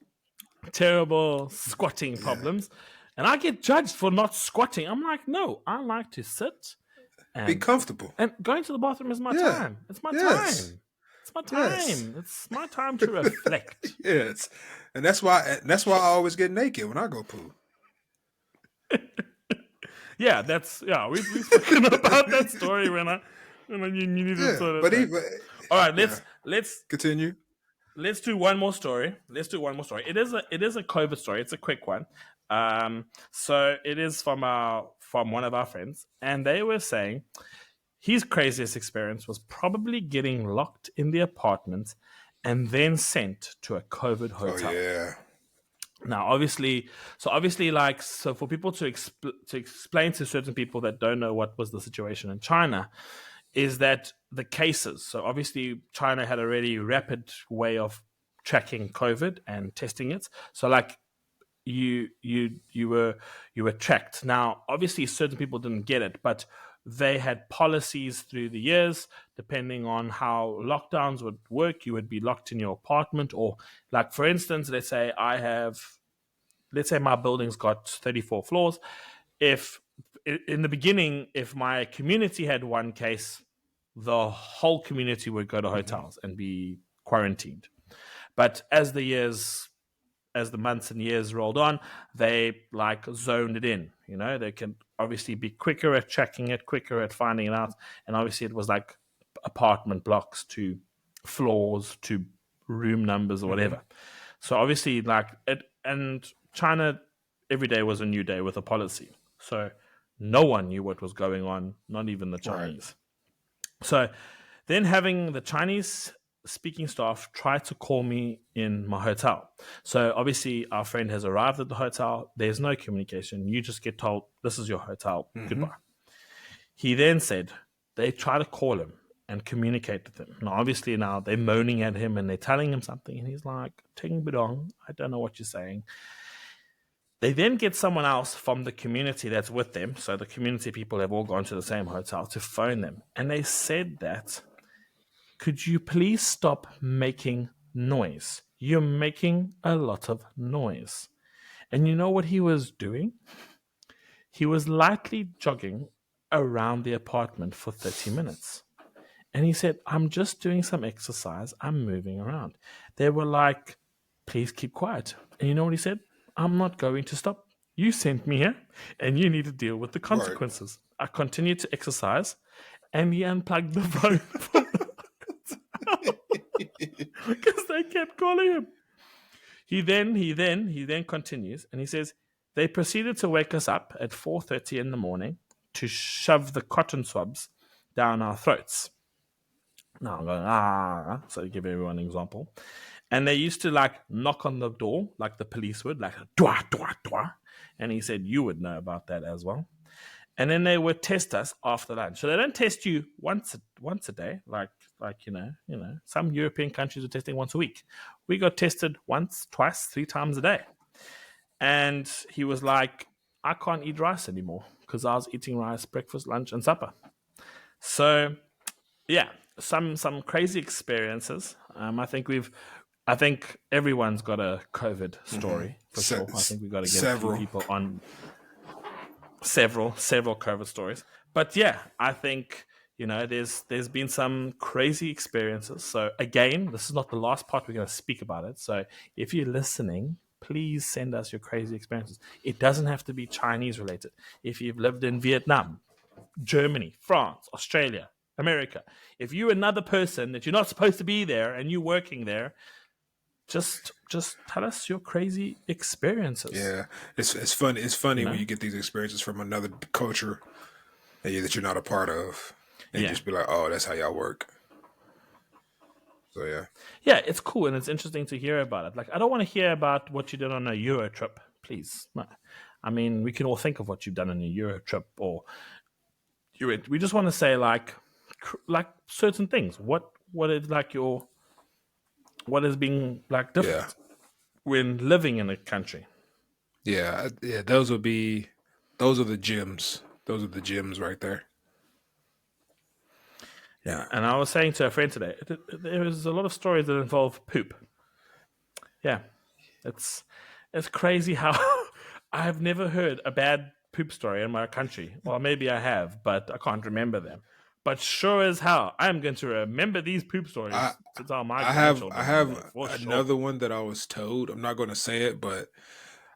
terrible squatting Yeah. problems. And I get judged for not squatting. I'm like, no, I like to sit Be and comfortable. going to the bathroom is my Yeah. time. It's my Yes. time. It's my Yes. time. It's my time to reflect. Yes. And that's why I always get naked when I go poo. We've spoken about that story when you needed Yeah. toilet But paper. even All right, yeah. let's Continue. let's do one more story. It is a COVID story. It's a quick one. So it is from one of our friends, and they were saying his craziest experience was probably getting locked in the apartment and then sent to a COVID Oh hotel. yeah. Now, so for people to explain to certain people that don't know what was the situation in China, is that the cases. So obviously, China had a really rapid way of tracking COVID and testing it. So like you were tracked. Now, obviously, certain people didn't get it, but they had policies through the years depending on how lockdowns would work. You would be locked in your apartment, or like for instance, let's say my building's got 34 floors. If in the beginning, if my community had one case, the whole community would go to Hmm. hotels and be quarantined. But as the months and years rolled on, they like zoned it in. They can obviously be quicker at tracking it, quicker at finding it out. And obviously, it was like apartment blocks to floors to room numbers or Hmm. whatever. So obviously, like it, and China, every day was a new day with a policy. So no one knew what was going on, not even the Right. Chinese. So then having the Chinese speaking staff try to call me in my hotel. So obviously our friend has arrived at the hotel. There's no communication. You just get told, this is your hotel. Hmm. Goodbye. He then said they try to call him and communicate with him. Now, obviously, now they're moaning at him and they're telling him something. And he's like, Ting Bidong, I don't know what you're saying. They then get someone else from the community that's with them. So the community people have all gone to the same hotel to phone them. And they said that, could you please stop making noise? You're making a lot of noise. And you know what he was doing? He was lightly jogging around the apartment for 30 minutes. And he said, I'm just doing some exercise. I'm moving around. They were like, please keep quiet. And you know what he said? I'm not going to stop. You sent me here and you need to deal with the Right. consequences. I continued to exercise and he unplugged the phone from because they kept calling him. He then continues and he says they proceeded to wake us up at 4:30 in the morning to shove the cotton swabs down our throats. Now I'm going, so to give everyone an example. And they used to like knock on the door like the police would, like dwa, dwa, dwa. And he said you would know about that as well. And then they would test us after lunch. So they don't test you once a day, like some European countries are testing once a week. We got tested once, twice, 3 times a day. And he was like, I can't eat rice anymore because I was eating rice breakfast, lunch, and supper. So yeah, some crazy experiences. I think everyone's got a COVID story for sure. I think we've got to get a few Several. people on several COVID stories. But yeah, I think there's been some crazy experiences. So again, this is not the last part we're going to speak about it. So if you're listening, please send us your crazy experiences. It doesn't have to be Chinese related. If you've lived in Vietnam, Germany, France, Australia, America, if you're another person that you're not supposed to be there and you're working there, just tell us your crazy experiences. Yeah, it's fun. It's funny You when know? you get these experiences from another culture that you're not a part of, and you Yeah. just be like, "Oh, that's how y'all work." So yeah, Yeah, it's cool and it's interesting to hear about it. Like, I don't want to hear about what you did on a Euro trip, please. No. I mean, we can all think of what you've done on a Euro trip, or we just want to say like certain things. What is like what is being like yeah, different when living in a country? yeah. Those are the gems. Those are the gems right there. Yeah, Yeah, and I was saying to a friend today, there is a lot of stories that involve poop. Yeah, it's it's crazy how I've never heard a bad poop story in my country. Well, maybe I have, but I can't remember them. But sure as hell, I'm going to remember these poop I stories to tell my I grandchildren one day have for sure. another one that I was told. I'm not going to say it, but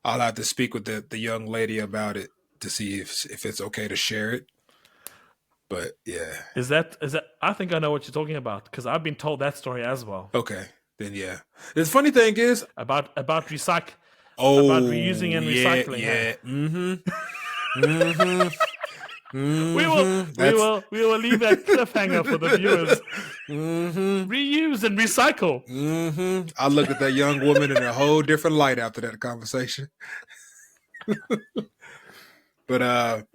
I'll have to speak with the young lady about it to see if it's okay to share it. But yeah, Is that? I think I know what you're talking about because I've been told that story as well okay, then yeah. The funny thing is, about about reusing oh and yeah, recycling. Hey, yeah, mm-hmm. Mm-hmm. we will leave that cliffhanger for the viewers. Mm-hmm. Reuse and recycle. Mm-hmm. I looked at that young woman in a whole different light after that conversation. But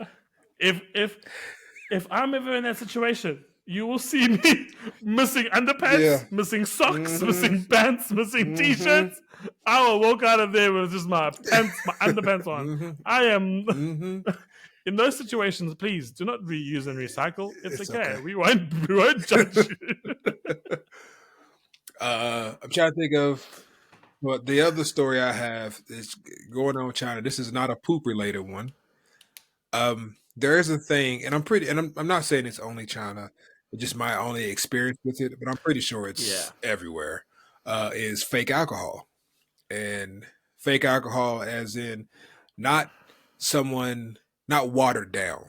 If I'm ever in that situation, you will see me missing yeah. underpants, missing socks, Mm-hmm. missing pants, missing Mm-hmm. t-shirts. I will walk out of there with just my pants, my underpants on. Mm-hmm. I am Mm-hmm. in those situations. Please do not reuse and recycle. It's It's okay. okay. We won't judge you. I'm trying to think of what the other story I have is going on with China. This is not a poop related one. There is a thing, and I'm not saying it's only China, it's just my only experience with it, but I'm pretty sure Yeah. it's everywhere. Is fake alcohol, and fake alcohol as in not someone not watered down,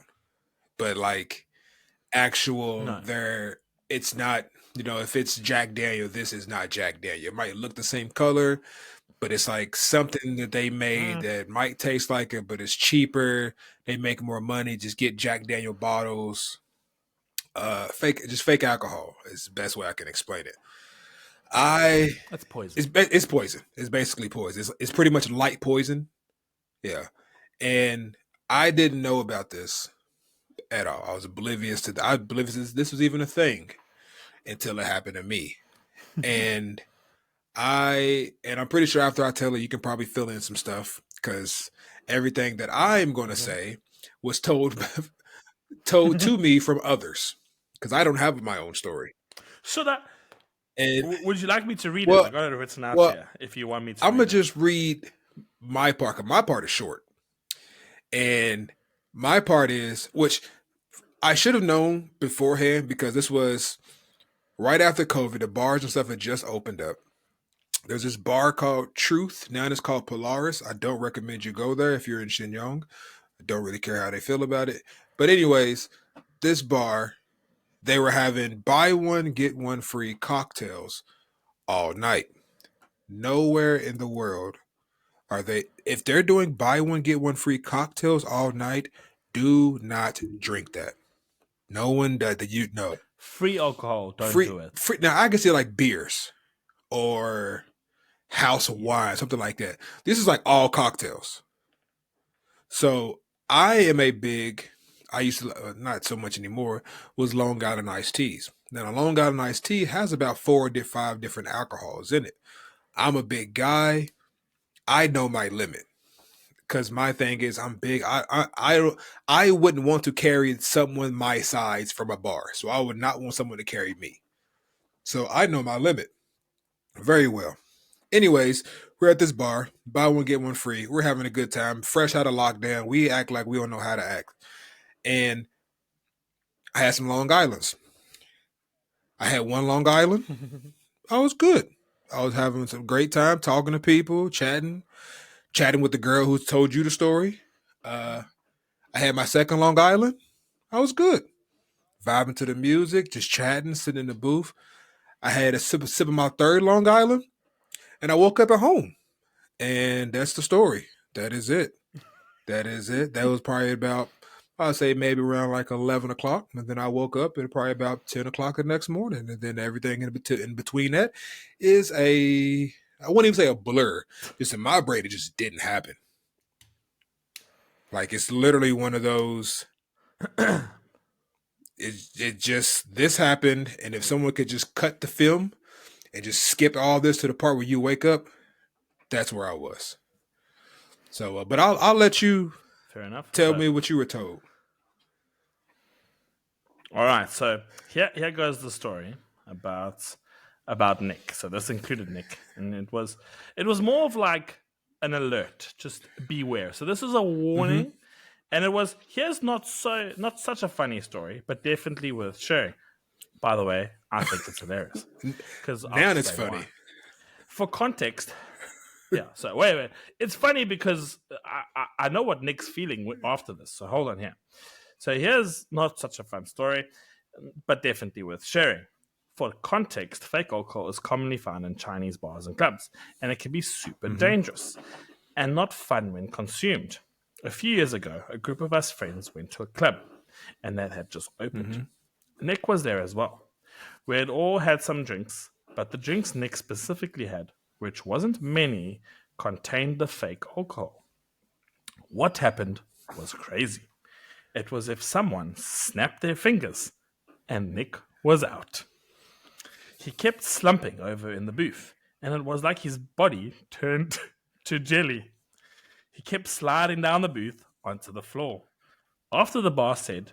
but like actual No. there. It's not, if it's Jack Daniel, this is not Jack Daniel. It might look the same color, but it's like something that they made Mm, that might taste like it, but it's cheaper. They make more money. Just get Jack Daniel bottles. Fake alcohol is the best way I can explain it. I that's poison. it's poison. It's basically poison. It's pretty much light poison. Yeah, and I didn't know about this at all. I was oblivious this was even a thing until it happened to me. And I'm pretty sure after I tell it, you can probably fill in some stuff because everything that I'm going to Okay. say was told to me from others because I don't have my own story. So that And would you like me to read it? I well, got it written out well, here. If you want me to I'm gonna read it. just read my part. 'Cause my part is short, and my part is which I should have known beforehand because this was Right after COVID, the bars and stuff had just opened up. There's this bar called Truth. Now it's called Polaris. I don't recommend you go there if you're in Shenyang. I don't really care how they feel about it. But anyways, this bar, they were having buy one get one free cocktails all night. Nowhere in the world are they, if they're doing buy one get one free cocktails all night, do not drink that. No one does that. You know, Free alcohol, don't free do it. free. Now I can see like beers or House of Wine, something like that. This is like all cocktails. So I am a big. I used to not so much anymore. Was Long Island iced teas. Now, a Long Island iced tea has about 4 to 5 different alcohols in it. I'm a big guy. I know my limit because my thing is I'm big. I wouldn't want to carry someone my size from a bar, so I would not want someone to carry me. So I know my limit very well. Anyways, we're at this bar, buy one get one free. We're having a good time, fresh out of lockdown. We act like we don't know how to act, and I had some Long Islands. I had one Long Island. I was good. I was having some great time talking to people, chatting with the girl who told you the story. Uh, I had my second Long Island. I was good. Vibing to the music, just chatting, sitting in the booth. I had a sip of my third Long Island, and I woke up at home. And that's the story. That is it. That is it. That was probably about, I'd say maybe around like 11 o'clock. And then I woke up at probably about 10 o'clock the next morning. And then everything in between that is I wouldn't even say a blur. Just in my brain, it just didn't happen. Like it's literally one of those, it just, this happened. And if someone could just cut the film and just skip all this to the part where you wake up, that's where I was. So, but I'll let you Fair enough. tell So, me what you were told. all right. So here goes the story about Nick. So this included Nick, and it was more of like an alert, just beware. So this is a Mm-hmm. warning, and it was here's not such a funny story, but definitely worth sharing. By the way, I think it's hilarious because I'll Now it's explain funny. why. For context, yeah. So wait. It's funny because I know what Nick's feeling after this. So hold on here. So here's not such a fun story, but definitely worth sharing. For context, fake alcohol is commonly found in Chinese bars and clubs, and it can be super Mm-hmm. dangerous and not fun when consumed. A few years ago, a group of us friends went to a club, and that had just opened. Mm-hmm. Nick was there as well. We had all had some drinks, but the drinks Nick specifically had, which wasn't many, contained the fake alcohol. What happened was crazy. It was if someone snapped their fingers and Nick was out. He kept slumping over in the booth, and it was like his body turned to jelly. He kept sliding down the booth onto the floor. After the bar said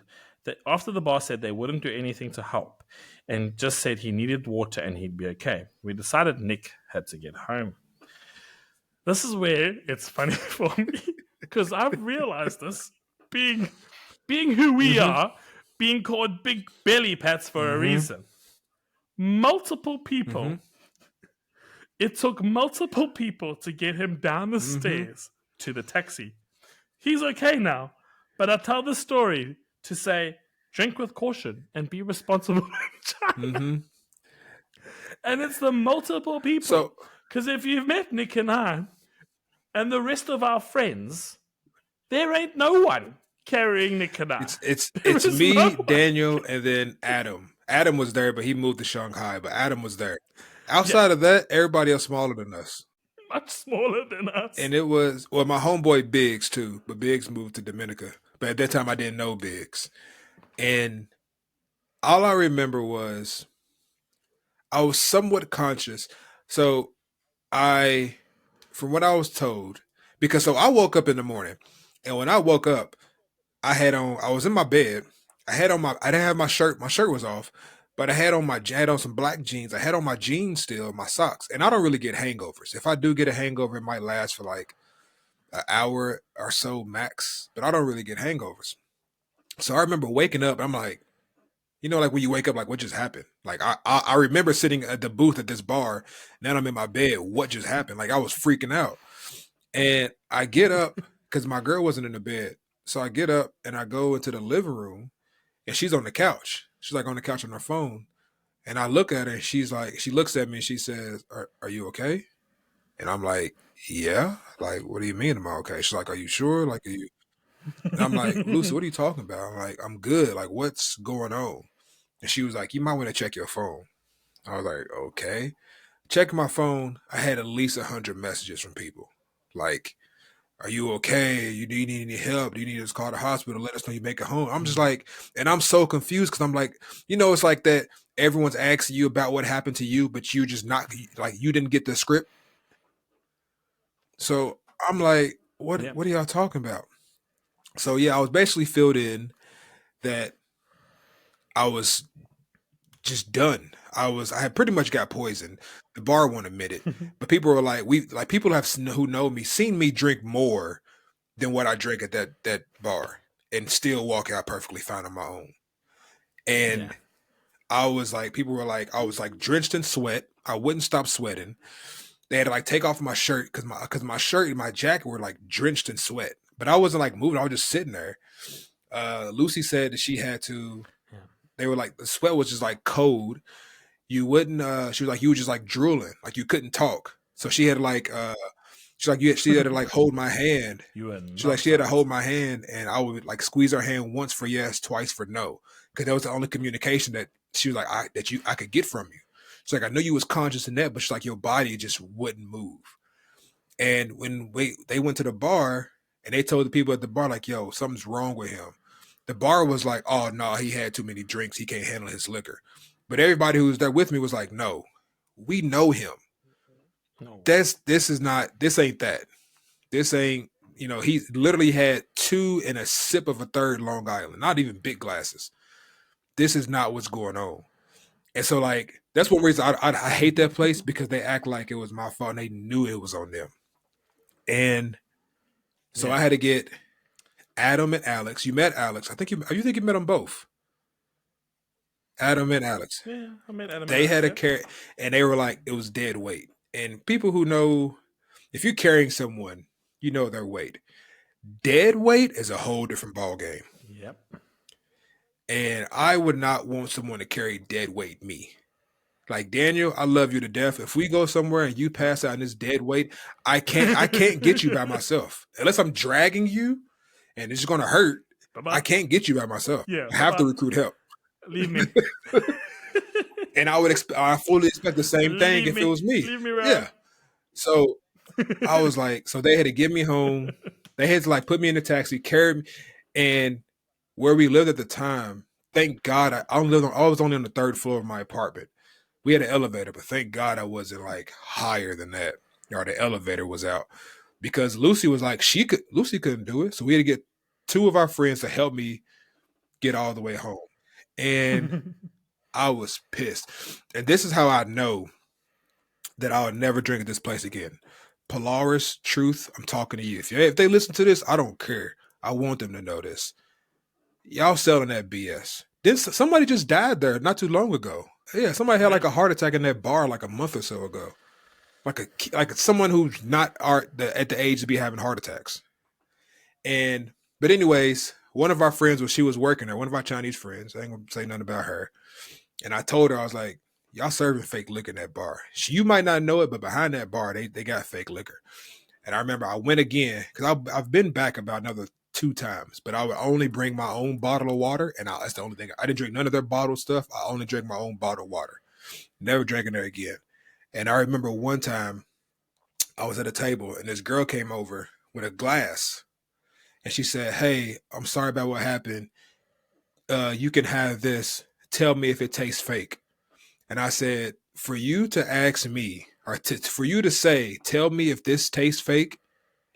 they wouldn't do anything to help and just said he needed water and he'd be okay, we decided Nick had to get home. This is where it's funny for me because I've realized this being who we Mm-hmm. are, being called big belly pats for a Mm-hmm. reason. Multiple Mm-hmm. people. It took multiple people to get him down the Mm-hmm. stairs to the taxi. He's okay now, but I tell the story to say drink with caution and be responsible in China. Mm-hmm. And it's the multiple people. So Because if you've met Nick and I and the rest of our friends, there ain't no one carrying Nick and I. it's it's There it's is no me, one. Daniel, and then Adam. Adam was there, but he moved to Shanghai. But Adam was there. Yeah, Outside of that, everybody else smaller than us. much smaller than us. And it was well, my homeboy Biggs too, but Biggs moved to Dominica. But at that time, I didn't know Biggs, and all I remember was I was somewhat conscious. So I, from what I was told, because so I woke up in the morning, and when I woke up, I was in my bed. I didn't have my shirt. My shirt was off, but I had on some black jeans. I had on my jeans still, my socks, and I don't really get hangovers. If I do get a hangover, it might last for like an hour or so max, but I don't really get hangovers. So I remember waking up. I'm like, You know, like when you wake up, like what just happened? Like I remember sitting at the booth at this bar. Now I'm in my bed. What just happened? Like I was freaking out, and I get up because my girl wasn't in the bed. So I get up and I go into the living room, and she's on the couch. She's like on the couch on her phone, and I look at her, and she's like, she looks at me and she says, "Are you okay?" And I'm like, "Yeah." Like, what do you mean? Am I okay? She's like, "Are you sure? Like, are you?" And I'm like, "Lucy, what are you talking about?" I'm like, "I'm good. Like, what's going on?" And she was like, "You might want to check your phone." I was like, "Okay." Checking my phone, I had at least 100 messages from people. Like, "Are you okay? Do you need any help? Do you need us to call the hospital? Let us know you make it home." I'm just like, and I'm so confused because I'm like, it's like that everyone's asking you about what happened to you, but you just not like you didn't get the script. So I'm like, Yeah. what are y'all talking about? So yeah, I was basically filled in that I was just done. I had pretty much got poisoned. The bar won't admit it, but people were like, people who know me seen me drink more than what I drank at that bar, and still walk out perfectly fine on my own. Yeah. And I was like, people were like, I was like drenched in sweat. I wouldn't stop sweating. They had to like take off my shirt because my shirt and my jacket were like drenched in sweat. But I wasn't like moving. I was just sitting there. Lucy said that she had to. Yeah. They were like the sweat was just like cold. You wouldn't. She was like you were just like drooling, like you couldn't talk. So she had like. She's like she had to like hold my hand. You were She's like she had to nonchalant. hold my hand, and I would like squeeze her hand once for yes, twice for no, because that was the only communication that she was like I could get from you. She's like I knew you was conscious in that, but she's like your body just wouldn't move. And when they went to the bar and they told the people at the bar like, "Yo, something's wrong with him," the bar was like, "Oh no, he had too many drinks. He can't handle his liquor." But everybody who was there with me was like, "No, we know him. No. This ain't that. This ain't he literally had two and a sip of a third Long Island, not even big glasses. This is not what's going on." And so like that's one reason I hate that place because they act like it was my fault and they knew it was on them. And so Yeah. I had to get Adam and Alex. You met Alex. You think you met them both. Adam and Alex. Yeah. I met Adam and They Alex. had a Yeah. carry and they were like it was dead weight. And people who know if you're carrying someone, you know their weight. Dead weight is a whole different ball game. Yep. And I would not want someone to carry dead weight me. Like Daniel, I love you to death. If we go somewhere and you pass out in this dead weight, I can't get you by myself. Unless I'm dragging you and it's gonna hurt. Bye I bye. can't get you by myself. Yeah. I Bye have to bye. recruit help. Leave me. And I fully expect the same thing Leave if it me. was me. Leave me, Ralph. Yeah. So I was like, so they had to get me home. They had to like put me in a taxi, carry me, and where we lived at the time, thank God I was only on the third floor of my apartment. We had an elevator, but thank God I wasn't like higher than that. Or the elevator was out. Because Lucy was like, Lucy couldn't do it. So we had to get two of our friends to help me get all the way home. And I was pissed. And this is how I know that I would never drink at this place again. Polaris, Truth, I'm talking to you. If they listen to this, I don't care. I want them to know this. Y'all selling that BS. Somebody just died there not too long ago. Yeah, somebody had Yeah. like a heart attack in that bar like a month or so ago. Like someone who's not at the age to be having heart attacks. And but anyways, one of our friends she was working there. One of our Chinese friends. I ain't gonna say nothing about her. And I told her I was like, y'all serving fake liquor in that bar. You might not know it, but behind that bar they got fake liquor. And I remember I went again because I've been back about another 2 times, but I would only bring my own bottle of water, and that's the only thing. I didn't drink none of their bottled stuff. I only drank my own bottled water. Never drank in there again. And I remember one time I was at a table, and this girl came over with a glass, and she said, "Hey, I'm sorry about what happened. You can have this. Tell me if it tastes fake." And I said, "For you to ask me, for you to say, tell me if this tastes fake,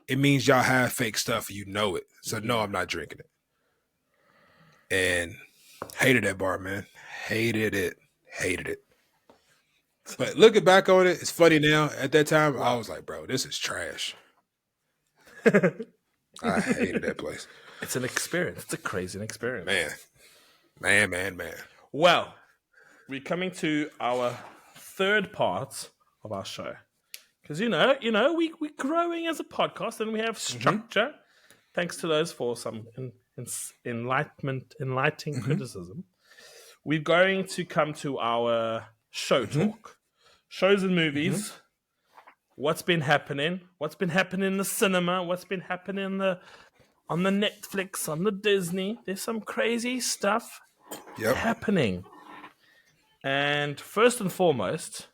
it means y'all have fake stuff and you know it. So no, Yeah. I'm not drinking it." And hated that bar, man. Hated it. Hated it. But looking back on it, it's funny now. At that time, I Wow. was like, bro, this is trash. I hated that place. It's an experience. It's a crazy experience. Man. Man, man, man. Well, we're coming to our third part of our show. Because we're growing as a podcast and we have Mm-hmm. structure. Thanks to those for some enlightening Mm-hmm. criticism. We're going to come to our show Mm-hmm. talk. Shows and Mm-hmm. movies. What's been happening? What's been happening in the cinema? What's been happening on the Netflix, on the Disney? There's some crazy stuff Yep. happening. And first and foremost,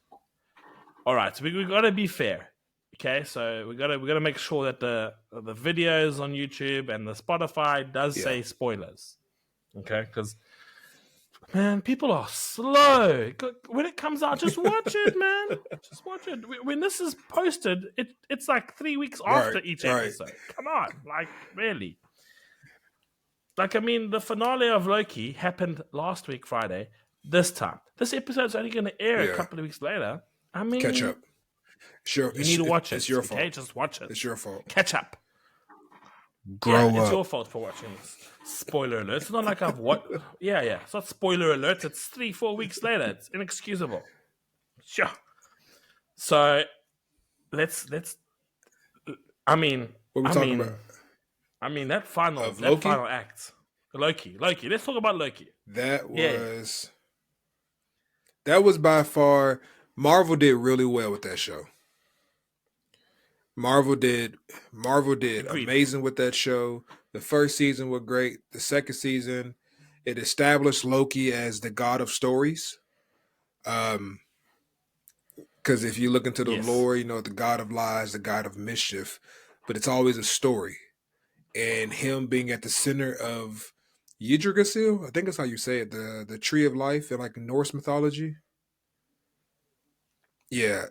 all right, so we got to be fair. Okay, so we gotta make sure that the videos on YouTube and the Spotify does Yeah. say spoilers. Okay, because man, people are slow when it comes out. Just watch it, man. Just watch it. When this is posted, it's like 3 weeks Right. after each Right. episode. Come on, like really. Like I mean, the finale of Loki happened last week Friday. This time, this episode's only going to air a Yeah. couple of weeks later. I Catch mean, up. Sure. you need to watch It's it. your Okay, fault. just watch it. It's your fault. Catch up. Grow It's up. your fault for watching this. Spoiler alert. It's not like I've what. Yeah. It's not spoiler alert. It's 3-4 weeks later. It's inexcusable. Sure. So let's. I mean. What are we talking about? I mean that final Of Loki? final act. Loki. Let's talk about Loki. That was by far. Marvel did really well with that show. Marvel did Agreed. amazing with that show. The first season was great. The second season, it established Loki as the god of stories. Because if you look into the lore, the god of lies, the god of mischief, but it's always a story. And him being at the center of Yggdrasil, I think that's how you say it, the tree of life in like Norse mythology. Yeah,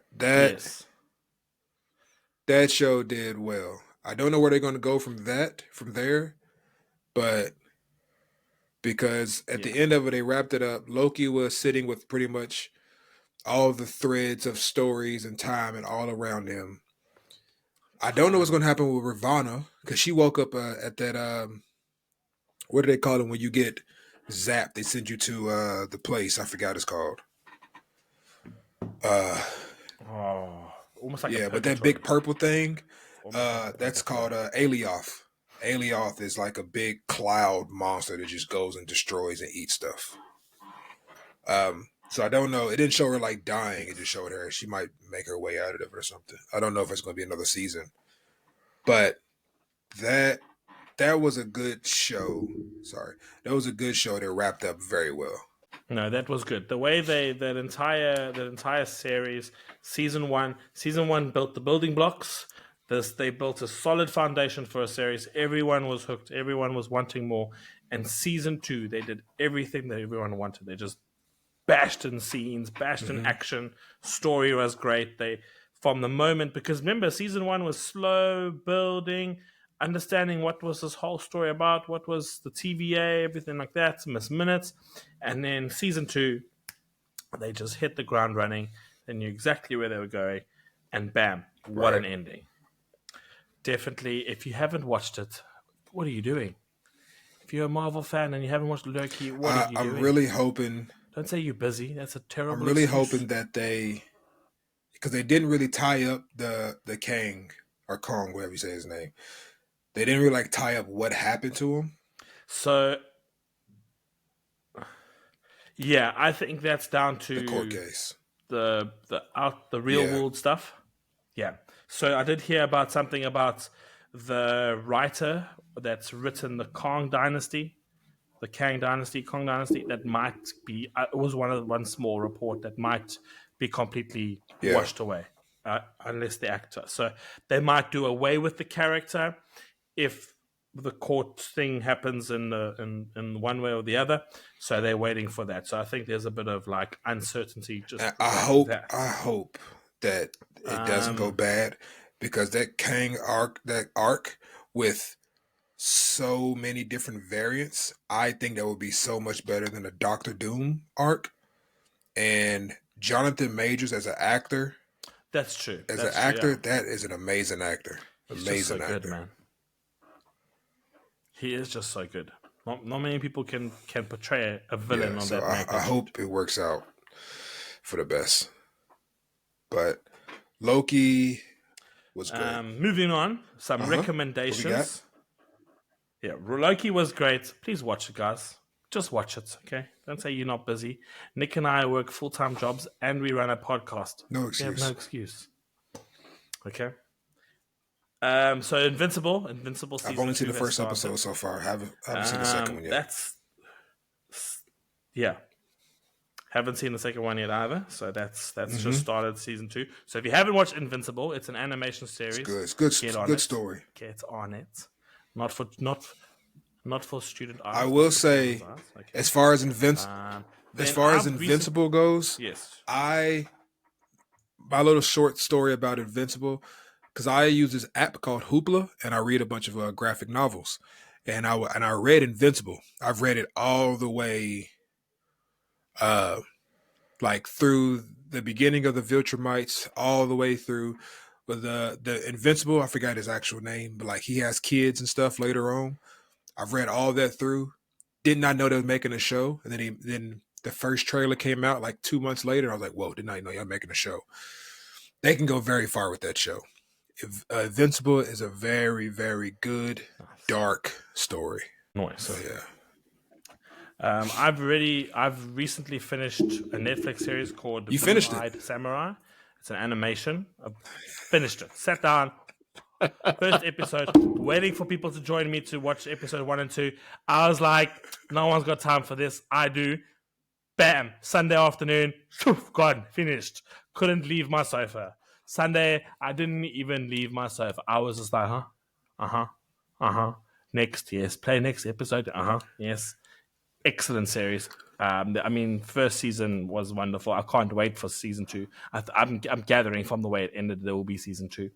that show did well. I don't know where they're going to go from there, but because at the end of it, they wrapped it up. Loki was sitting with pretty much all the threads of stories and time and all around him. I don't know what's going to happen with Ravana because she woke up at that. What do they call it when you get zapped? They send you to the place. I forgot what it's called. Almost like but that big purple thing. That's called Alioth. Alioth is like a big cloud monster that just goes and destroys and eats stuff. So I don't know. It didn't show her like dying. It just showed her she might make her way out of it or something. I don't know if it's going to be another season, but that was a good show. Sorry, that was a good show that wrapped up very well. No, that was good. The way that entire series, season one built the building blocks. They built a solid foundation for a series. Everyone was hooked. Everyone was wanting more. And season 2, they did everything that everyone wanted. They just bashed in scenes, bashed in action. Story was great. They from the moment, because remember, season 1 was slow building, understanding what was this whole story about, what was the TVA, everything like that, miss minutes. And then season 2, they just hit the ground running. They knew exactly where they were going. And bam, what an ending. Definitely, if you haven't watched it, what are you doing? If you're a Marvel fan and you haven't watched Loki, what are you doing? I'm really hoping. Don't say you're busy. That's a terrible. I'm really excuse. hoping that because they didn't really tie up the Kang or Kong, whatever you say his name. They didn't really like tie up what happened to him. So, yeah, I think that's down to the court case, the real world stuff. Yeah. So I did hear about something about the writer that's written the Kang Dynasty, Kong Dynasty. That might be. It was one small report that might be completely washed away, unless the actor. So they might do away with the character if the court thing happens in one way or the other. So they're waiting for that. So I think there's a bit of like uncertainty. Just I hope that it doesn't go bad, because that Kang arc with so many different variants, I think that would be so much better than a Doctor Doom arc. And Jonathan Majors as an actor, that's true. That is an amazing actor. He's just so good, man. He is just so good. Not many people can portray a villain Yeah, of so that I magnitude. hope it works out for the best. But Loki was great. Moving on, some What we got? recommendations. Yeah, Loki was great. Please watch it, guys. Just watch it, okay? Don't say you're not busy. Nick and I work full-time jobs and we run a podcast. No We have no excuse. excuse. Okay. So Invincible I've season only seen 2 the has first episode started. so far. Haven't seen the second one yet. Yeah. Haven't seen the second one yet either. So that's just Mm-hmm. started season 2. So if you haven't watched Invincible, it's an animation It's series. good. It's good. Get on Good it. story. Get on it. Not for student I eyes, will but for children's say, eyes. Okay. as far as Then I've recently Invincible goes, yes. my little short story about Invincible, because I use this app called Hoopla, and I read a bunch of graphic novels, and I read Invincible. I've read it all the way, like through the beginning of the Viltrumites, all the way through. But the Invincible, I forgot his actual name, but like he has kids and stuff later on. I've read all that through. Did not know they were making a show, and then the first trailer came out like 2 months later. And I was like, "Whoa! Did not know y'all making a show." They can go very far with that show. Invincible is a very, very good, Nice. dark story. Nice. So yeah, I've recently finished a Netflix series called you finished it. Blue-Eyed Samurai. It's an animation. I finished it. Sat down. First episode, waiting for people to join me to watch episode 1 and 2. I was like, no one's got time for this. I do. Bam. Sunday afternoon. Gone. Finished. Couldn't leave my sofa. Sunday, I didn't even leave my sofa. I was just like, next, yes. Play next episode. Yes. Excellent series. I mean, first season was wonderful. I can't wait for season 2. I'm gathering from the way it ended, there will be season 2.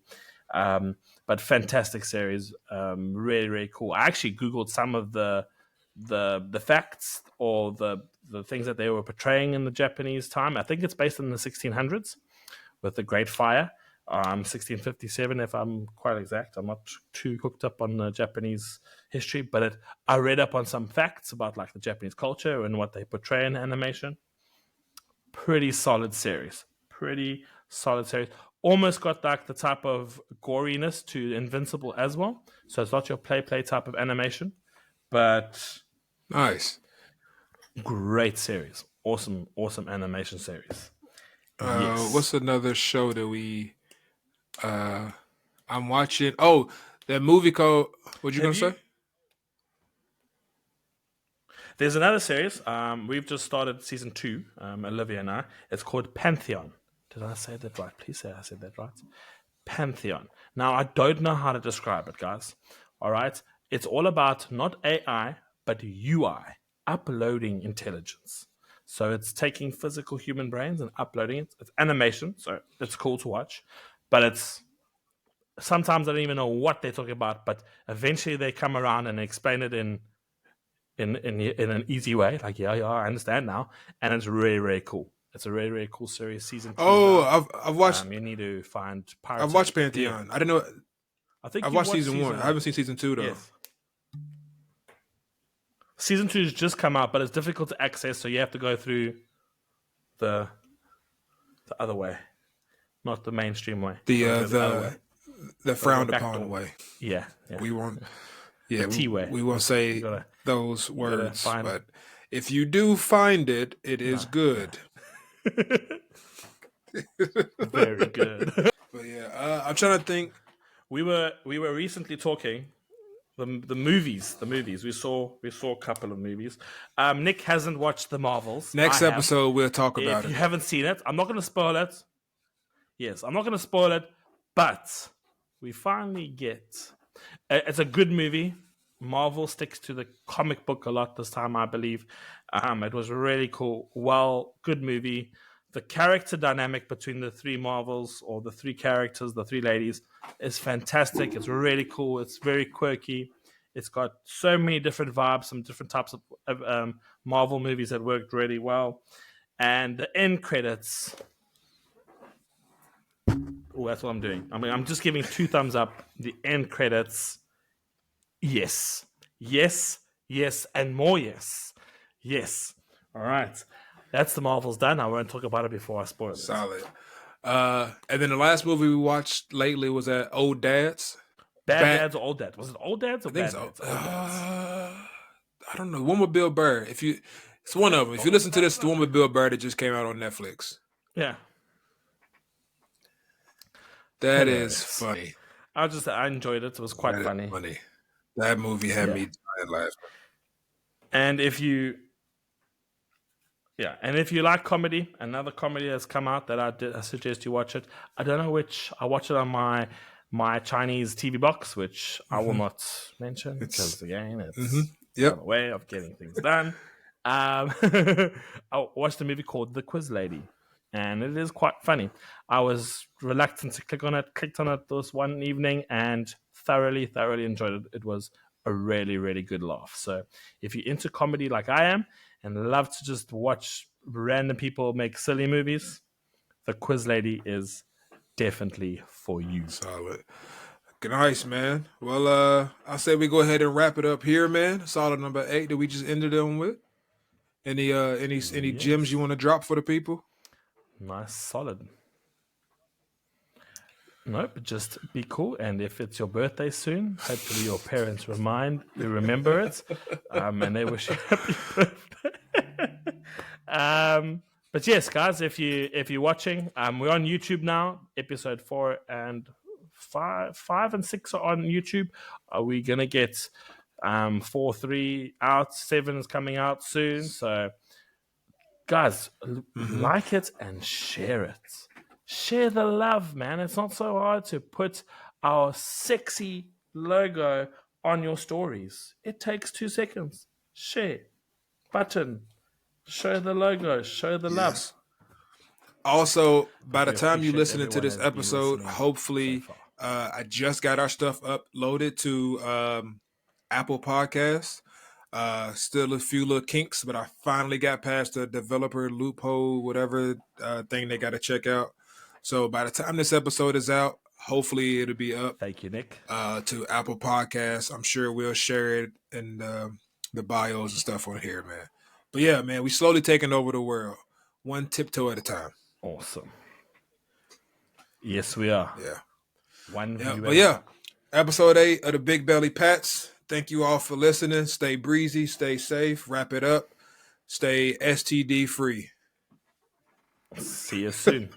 But fantastic series, really, really cool. I actually googled some of the facts or the things that they were portraying in the Japanese time. I think it's based in the 1600s with the Great Fire, 1657, if I'm quite exact. I'm not too hooked up on the Japanese history, but I read up on some facts about like the Japanese culture and what they portray in animation. Pretty solid series. Almost got like the type of goriness to Invincible as well. So it's not your play type of animation, but Nice. great series. Awesome animation series. Yes. What's another show that I'm watching? Oh, that movie called. What you gonna say? There's another series. We've just started season 2. Olivia and I. It's called Pantheon. Did I say that right? Please say I said that right. Pantheon. Now I don't know how to describe it, guys. All right. It's all about not AI but UI, uploading intelligence. So it's taking physical human brains and uploading it. It's animation, so it's cool to watch, but it's sometimes I don't even know what they're talking about. But eventually they come around and explain it in an easy way. Like yeah, I understand now, and it's really, really cool. It's a really, really cool series. Season 2. Oh, I've watched. You need to find pirates. I've watched Pantheon. I didn't know. I think I've watched season 1. I haven't seen season 2 though. Yes. Season 2 has just come out, but it's difficult to access, so you have to go through the other way, not the mainstream way. The frowned upon way. Yeah. We won't. Yeah, the T way. We won't say those words, but if you do find it, it is good. Very good. But yeah, I'm trying to think. We were recently talking the movies. We saw a couple of movies. Nick hasn't watched the Marvels. Next episode we'll talk about it. If you haven't seen it, I'm not going to spoil it. Yes, I'm not going to spoil it, but we finally get. It's a good movie. Marvel sticks to the comic book a lot this time, I believe. It was really cool. Good movie. The character dynamic between the three Marvels, or the three characters, the three ladies, is fantastic. It's really cool. It's very quirky. It's got so many different vibes, some different types of Marvel movies that worked really well. And the end credits. Oh, that's what I'm doing. I mean, I'm just giving 2 thumbs up. The end credits. Yes. Yes, and more yes. Yes. All right. That's the Marvels done. I won't talk about it before I spoil it. Solid. And then the last movie we watched lately was at Old Dad's. Bad Bad. Dads or Old Dads? Was it Old Dads or I think it's Bad Dads? Old Dads. I don't know. One with Bill Burr. It's one of them. If you listen to this, the one with Bill Burr that just came out on Netflix. Yeah. That is Hilarious. funny. I enjoyed it. It was quite That is funny. funny. That movie had Yeah. me dying laughing. And if you and if you like comedy, another comedy has come out that I suggest you watch it. I don't know which. I watch it on my Chinese TV box, which I will not mention It's because again, mm-hmm. it's Yep. another way of getting things done. I watched a movie called The Quiz Lady, and it is quite funny. I was reluctant to click on it, clicked on it this one evening, and thoroughly enjoyed it. It was a really, really good laugh. So if you're into comedy like I am and love to just watch random people make silly movies, The Quiz Lady is definitely for you. Solid. Nice, man. Well, I say we go ahead and wrap it up here, man. Solid number 8 that we just ended on with. Any gems you want to drop for the people? Nice, solid. Nope, just be cool. And if it's your birthday soon, hopefully your parents remember it, and they wish you happy birthday. But yes, guys, if you're watching, we're on YouTube now. Episode 4 and 5 and 6 are on YouTube. Are we gonna get 4, 3 out? 7 is coming out soon. So, guys, like it and share it. Share the love, man. It's not so hard to put our sexy logo on your stories. It takes 2 seconds. Share. Button. Show the logo. Show the love. Also, by But the we time you appreciate listening to everyone this that's been episode, listening so hopefully, far. I just got our stuff uploaded to Apple Podcasts. Still a few little kinks, but I finally got past the developer loophole, whatever thing they got to check out. So by the time this episode is out, hopefully it'll be up Thank you, Nick. to Apple Podcasts. I'm sure we'll share it in the bios and stuff on here, man. But yeah, man, we slowly taking over the world, one tiptoe at a time. Awesome. Yes, we are. Yeah. One view. But yeah, episode 8 of the Big Belly Pats. Thank you all for listening. Stay breezy, stay safe, wrap it up, stay STD free. See you soon.